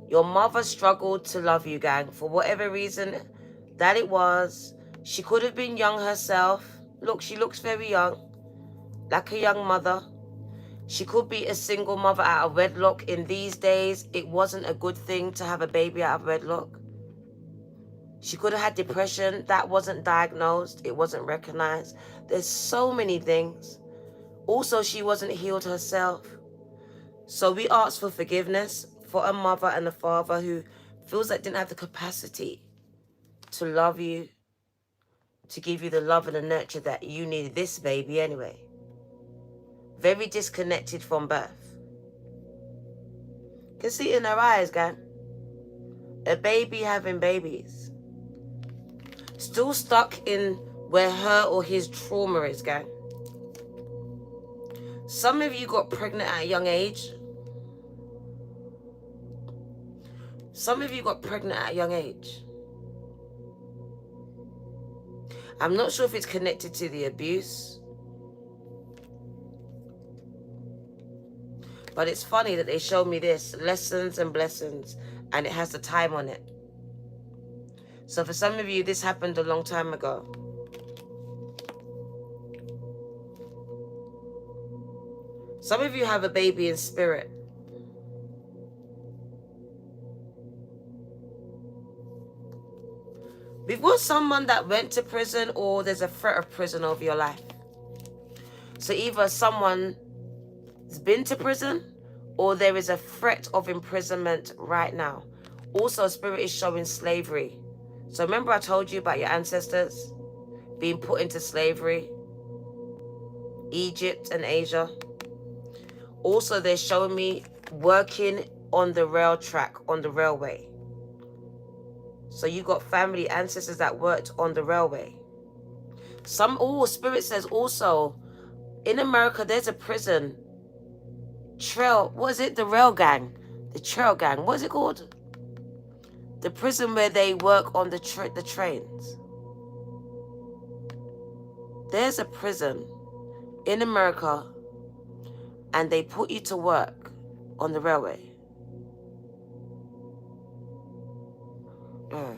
Your mother struggled to love you, gang, for whatever reason that it was. She could have been young herself. Look, she looks very young, like a young mother. She could be a single mother out of wedlock. In these days, it wasn't a good thing to have a baby out of wedlock. She could have had depression. That wasn't diagnosed. It wasn't recognized. There's so many things. Also, she wasn't healed herself. So we ask for forgiveness for a mother and a father who feels like didn't have the capacity to love you, to give you the love and the nurture that you needed. This baby anyway. Very disconnected from birth. You can see it in her eyes, gang. A baby having babies. Still stuck in where her or his trauma is, gang. Some of you got pregnant at a young age. Some of you got pregnant at a young age. I'm not sure if it's connected to the abuse. But it's funny that they showed me this, lessons and blessings, and it has the time on it. So for some of you, this happened a long time ago. Some of you have a baby in spirit. We've got someone that went to prison, or there's a threat of prison over your life. So either someone has been to prison, or there is a threat of imprisonment right now. Also, Spirit is showing slavery. So remember I told you about your ancestors being put into slavery, Egypt and Asia. Also, they're showing me working on the rail track, on the railway. So you got family, ancestors that worked on the railway. Spirit says also, in America, there's a prison. What is it? The rail gang. The trail gang. What is it called? The prison where they work on the trains. There's a prison in America, and they put you to work on the railway. Okay.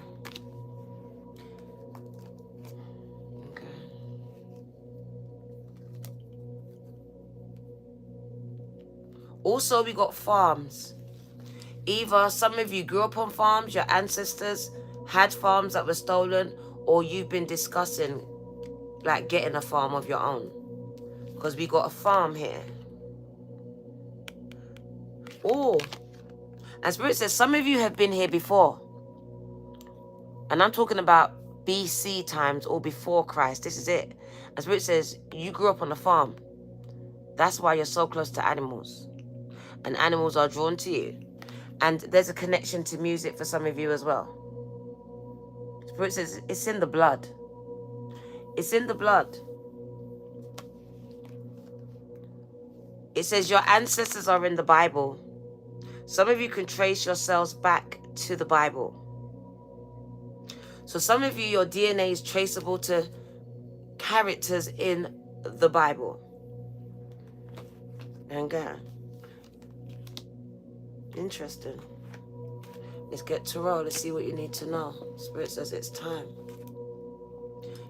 Also, we got farms. Either some of you grew up on farms, your ancestors had farms that were stolen, or you've been discussing like getting a farm of your own. Because we got a farm here. Oh, and Spirit says some of you have been here before. And I'm talking about BC times or before Christ. This is it. And Spirit says you grew up on a farm. That's why you're so close to animals. And animals are drawn to you. And there's a connection to music for some of you as well. Spirit says it's in the blood. It's in the blood. It says your ancestors are in the Bible. Some of you can trace yourselves back to the Bible. So some of you, your DNA is traceable to characters in the Bible. And interesting. Let's get to roll. Let's see what you need to know. Spirit says it's time.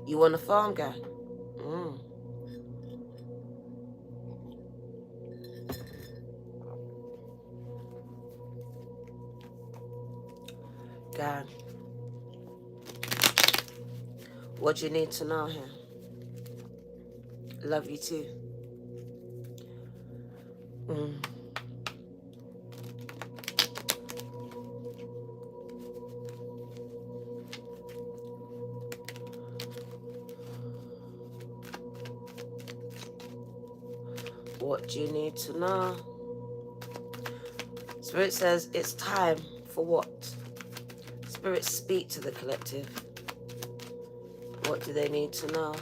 You want a farm, guy? God, what you need to know here. Love you too. What you need to know. Spirit says it's time for what? Spirit, speak to the collective. What do they need to know?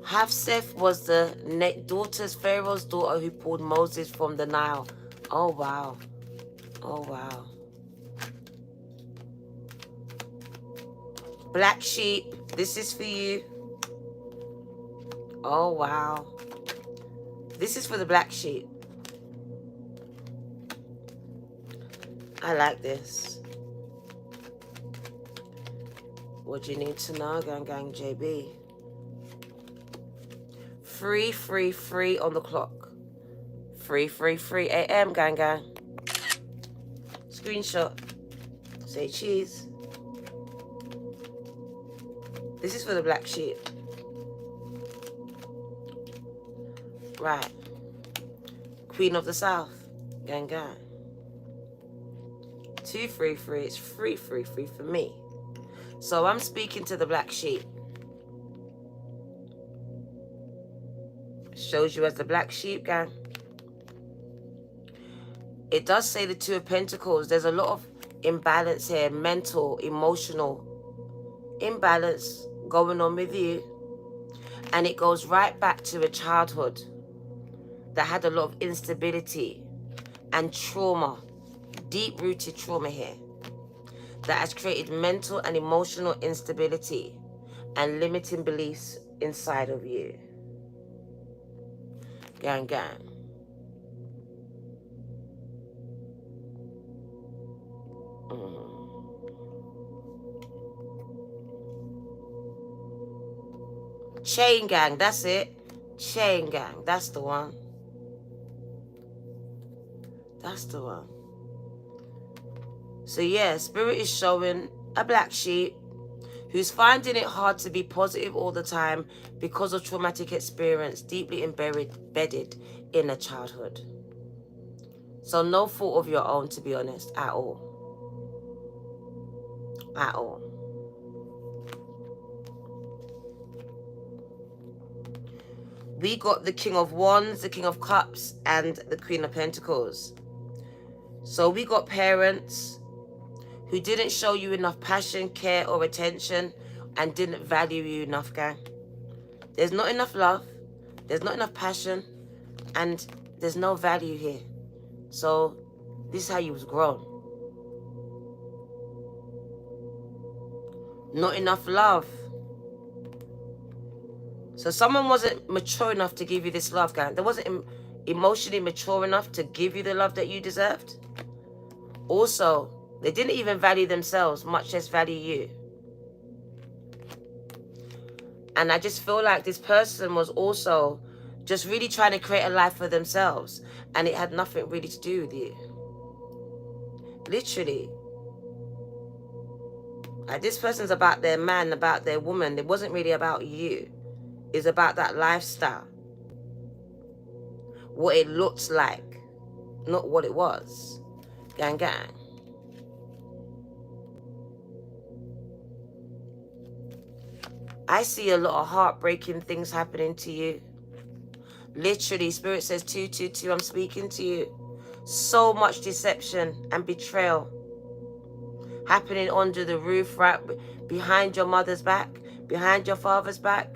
Hafseth was the Pharaoh's daughter who pulled Moses from the Nile. Oh, wow. Oh, wow. Black sheep, this is for you. Oh, wow. This is for the black sheep. I like this. What do you need to know, gang gang JB? Free, free, free on the clock. Free, free, free AM, gang gang. Screenshot. Say cheese. This is for the black sheep. Right. Queen of the South. Gang gang. 2 free free. It's free free free for me. So I'm speaking to the black sheep. Shows you as the black sheep, gang. It does say the 2 of Pentacles. There's a lot of imbalance here. Mental, emotional imbalance going on with you. And it goes right back to a childhood that had a lot of instability and trauma. Deep-rooted trauma here. That has created mental and emotional instability and limiting beliefs inside of you. Gang, gang. Chain gang, that's it. Chain gang, that's the one. That's the one. So yeah, Spirit is showing a black sheep who's finding it hard to be positive all the time because of traumatic experience deeply embedded in a childhood. So no fault of your own, to be honest, at all. At all. We got the King of Wands, the King of Cups, and the Queen of Pentacles. So we got parents who didn't show you enough passion, care, or attention, and didn't value you enough, gang. There's not enough love, there's not enough passion, and there's no value here. So this is how you was grown. Not enough love. So someone wasn't mature enough to give you this love, gang. They wasn't emotionally mature enough to give you the love that you deserved. Also, they didn't even value themselves, much less value you. And I just feel like this person was also just really trying to create a life for themselves. And it had nothing really to do with you. Literally. Like, this person's about their man, about their woman. It wasn't really about you. It's about that lifestyle. What it looks like. Not what it was. Gang, gang. I see a lot of heartbreaking things happening to you. Literally, Spirit says 222, I'm speaking to you. So much deception and betrayal happening under the roof, right behind your mother's back, behind your father's back.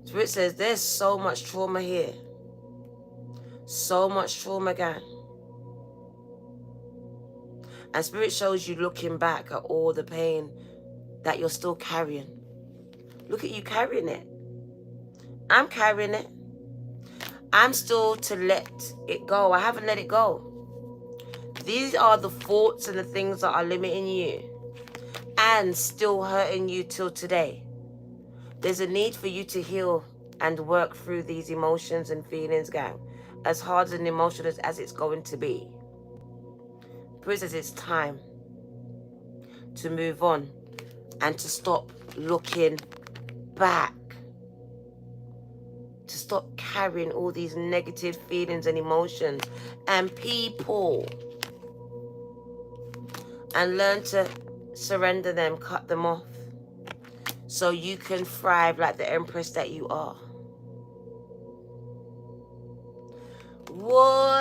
Spirit says there's so much trauma here. So much trauma, again. And Spirit shows you looking back at all the pain that you're still carrying. Look at you carrying it. I'm carrying it. I'm still to let it go. I haven't let it go. These are the thoughts and the things that are limiting you and still hurting you till today. There's a need for you to heal and work through these emotions and feelings, gang. As hard and emotional as it's going to be. Spirit says it's time to move on and to stop looking back. To stop carrying all these negative feelings and emotions and people. And learn to surrender them, cut them off. So you can thrive like the Empress that you are. Whoa,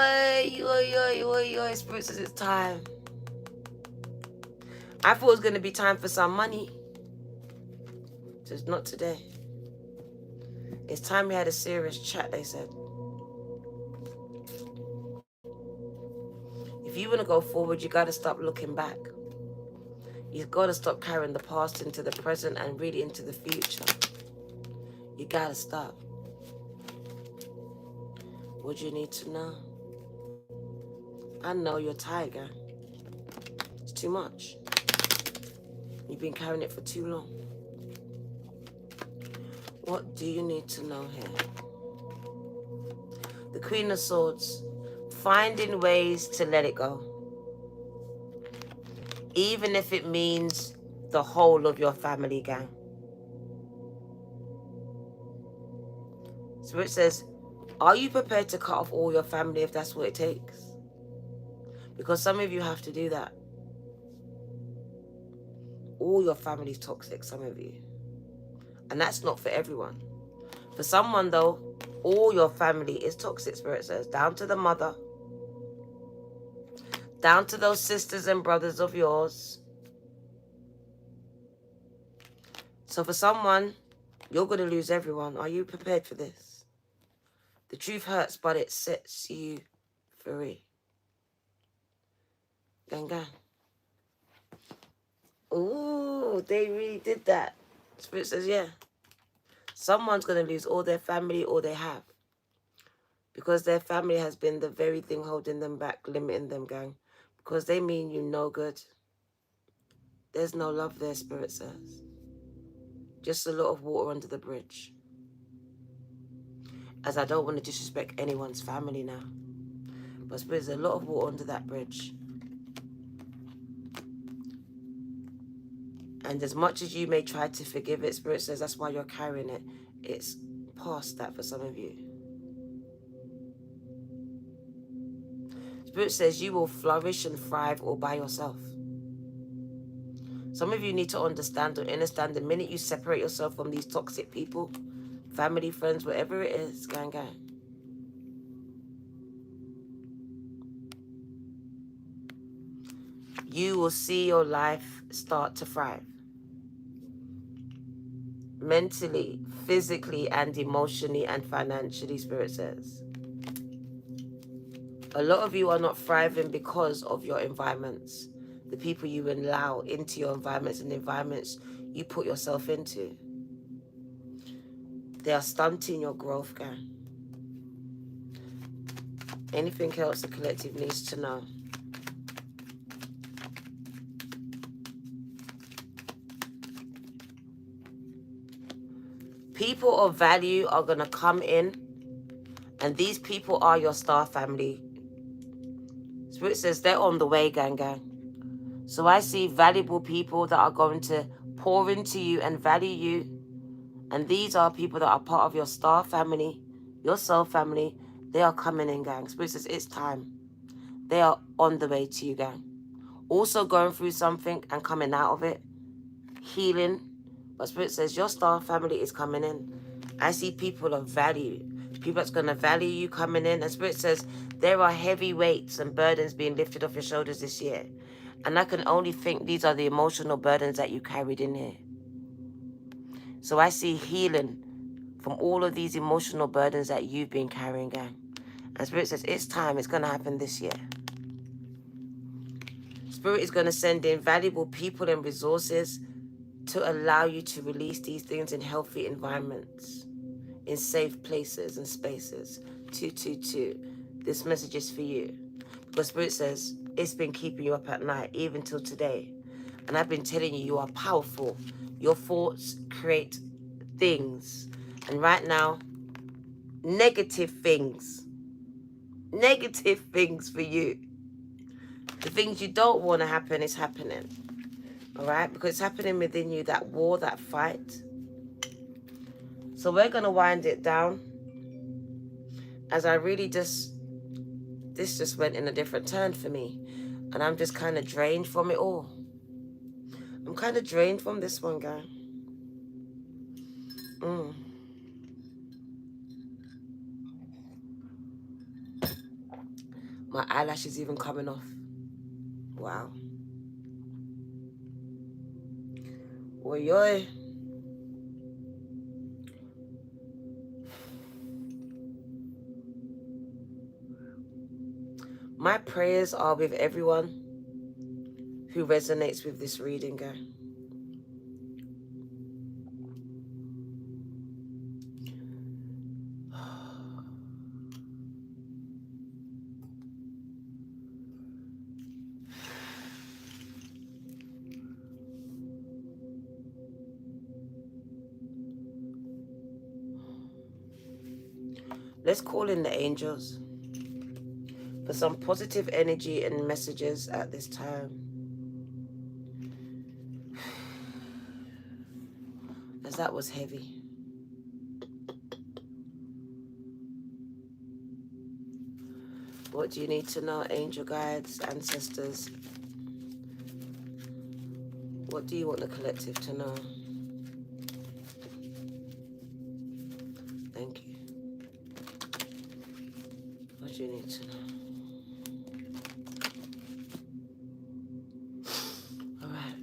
Spirit says it's time. I thought it was going to be time for some money. Just not today. It's time we had a serious chat, they said. If you want to go forward, you got to stop looking back. You've got to stop carrying the past into the present and really into the future. You gotta stop. What you need to know? I know you're tired. It's too much. You've been carrying it for too long. What do you need to know here? The Queen of Swords, finding ways to let it go. Even if it means the whole of your family, gang. Spirit says, are you prepared to cut off all your family if that's what it takes? Because some of you have to do that. All your family's toxic, some of you. And that's not for everyone. For someone, though, all your family is toxic, Spirit says. Down to the mother. Down to those sisters and brothers of yours. So for someone, you're going to lose everyone. Are you prepared for this? The truth hurts, but it sets you free. Gang, gang. Ooh, they really did that. Spirit says, yeah. Someone's going to lose all their family, all they have. Because their family has been the very thing holding them back, limiting them, gang. Because they mean you no good. There's no love there, Spirit says. Just a lot of water under the bridge. As I don't want to disrespect anyone's family now. But there's a lot of water under that bridge. And as much as you may try to forgive it, Spirit says that's why you're carrying it. It's past that for some of you. Spirit says you will flourish and thrive all by yourself. Some of you need to understand or understand the minute you separate yourself from these toxic people, family, friends, whatever it is, gang, gang. You will see your life start to thrive. Mentally, physically, and emotionally, and financially, Spirit says. A lot of you are not thriving because of your environments. The people you allow into your environments and the environments you put yourself into. They are stunting your growth, gang. Anything else the collective needs to know? People of value are going to come in, and these people are your star family. Spirit says they're on the way, gang, gang. So I see valuable people that are going to pour into you and value you. And these are people that are part of your star family, your soul family. They are coming in, gang. Spirit says it's time. They are on the way to you, gang. Also going through something and coming out of it. Healing. But Spirit says your star family is coming in. I see people of value. People that's going to value you coming in. And Spirit says there are heavy weights and burdens being lifted off your shoulders this year. And I can only think these are the emotional burdens that you carried in here. So I see healing from all of these emotional burdens that you've been carrying, gang. And Spirit says it's time. It's going to happen this year. Spirit is going to send in valuable people and resources to allow you to release these things in healthy environments, in safe places and spaces. 222. This message is for you. Because Spirit says it's been keeping you up at night, even till today. And I've been telling you, you are powerful. Your thoughts create things. And right now, negative things for you. The things you don't want to happen is happening. All right? Because it's happening within you, that war, that fight. So we're going to wind it down. As I really this just went in a different turn for me. And I'm just kind of drained from it all. I'm kind of drained from this one, guy. My eyelashes even coming off. Wow. Oi. My prayers are with everyone who resonates with this reading, guy. Let's call in the angels for some positive energy and messages at this time, as that was heavy. What do you need to know, angel guides, ancestors? What do you want the collective to know? Thank you. What do you need to know? All right.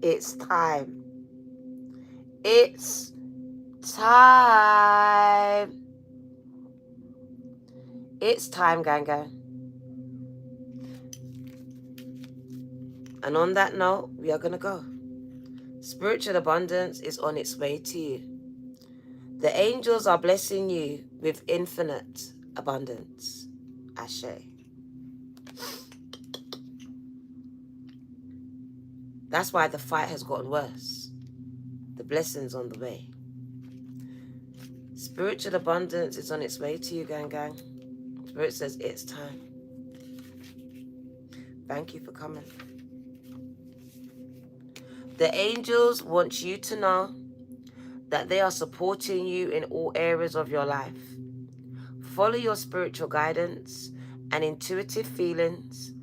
It's time. It's time. It's time, gang gang. And on that note, we are going to go. Spiritual abundance is on its way to you. The angels are blessing you with infinite abundance. Ashe. That's why the fight has gotten worse. The blessing's on the way. Spiritual abundance is on its way to you, gang gang. Spirit says it's time. Thank you for coming. The angels want you to know that they are supporting you in all areas of your life. Follow your spiritual guidance and intuitive feelings,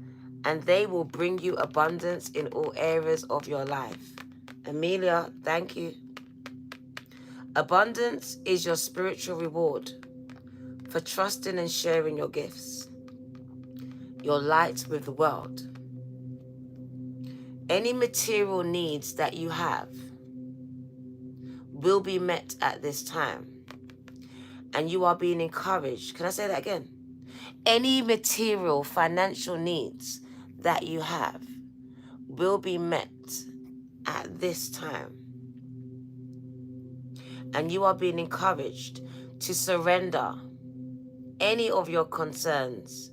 and they will bring you abundance in all areas of your life. Amelia, thank you. Abundance is your spiritual reward for trusting and sharing your gifts, your light with the world. Any material needs that you have will be met at this time, and you are being encouraged. Can I say that again? Any material financial needs that you have will be met at this time, and you are being encouraged to surrender any of your concerns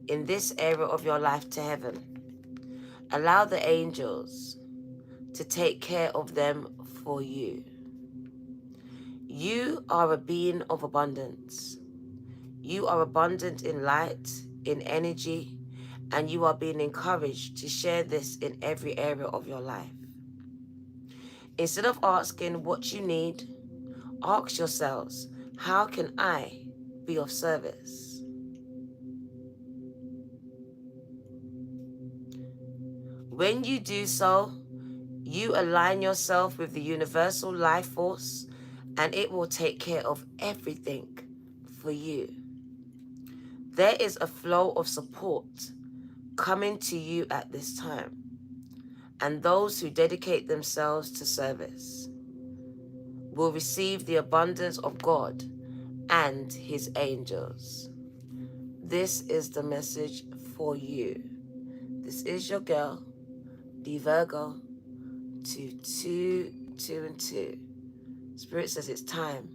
in this area of your life to heaven. Allow the angels to take care of them for you. You are a being of abundance. You are abundant in light, in energy, and you are being encouraged to share this in every area of your life. Instead of asking what you need, ask yourselves, how can I be of service? When you do so, you align yourself with the universal life force, and it will take care of everything for you. There is a flow of support coming to you at this time, and those who dedicate themselves to service will receive the abundance of God and His angels. This is the message for you. This is your girl, the Virgo, 222. Spirit says it's time.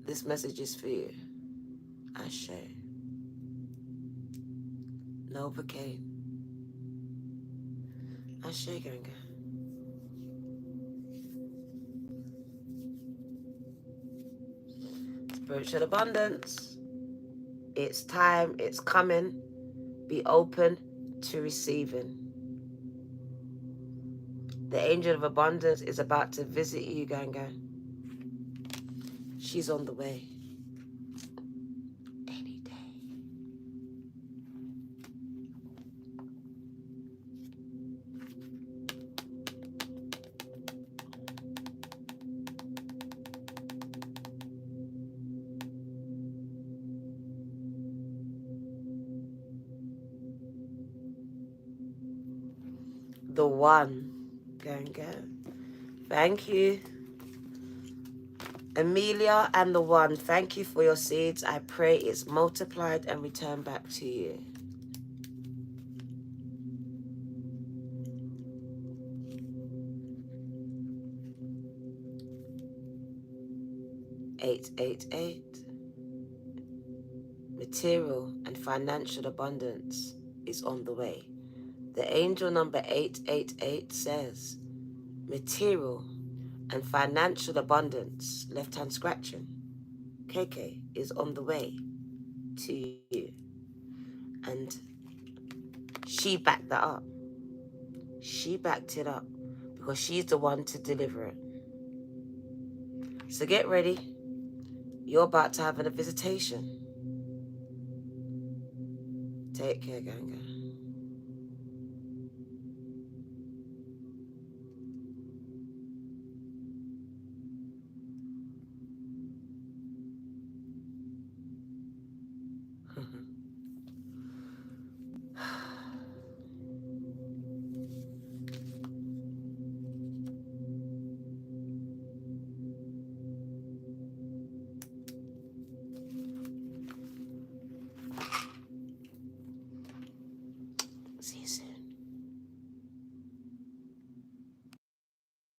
This message is for you. Ashe. Novocaine. Ashe, Ganga. Spiritual abundance. It's time. It's coming. Be open to receiving. The angel of abundance is about to visit you, Ganga. She's on the way. Any day. The one. Ganga. Thank you. Amelia and the one, thank you for your seeds. I pray it's multiplied and returned back to you. 888. Material and financial abundance is on the way. The angel number 888 says material and financial abundance, left hand scratching, KK, is on the way to you. And she backed that up. She backed it up because she's the one to deliver it. So get ready. You're about to have a visitation. Take care, Ganga.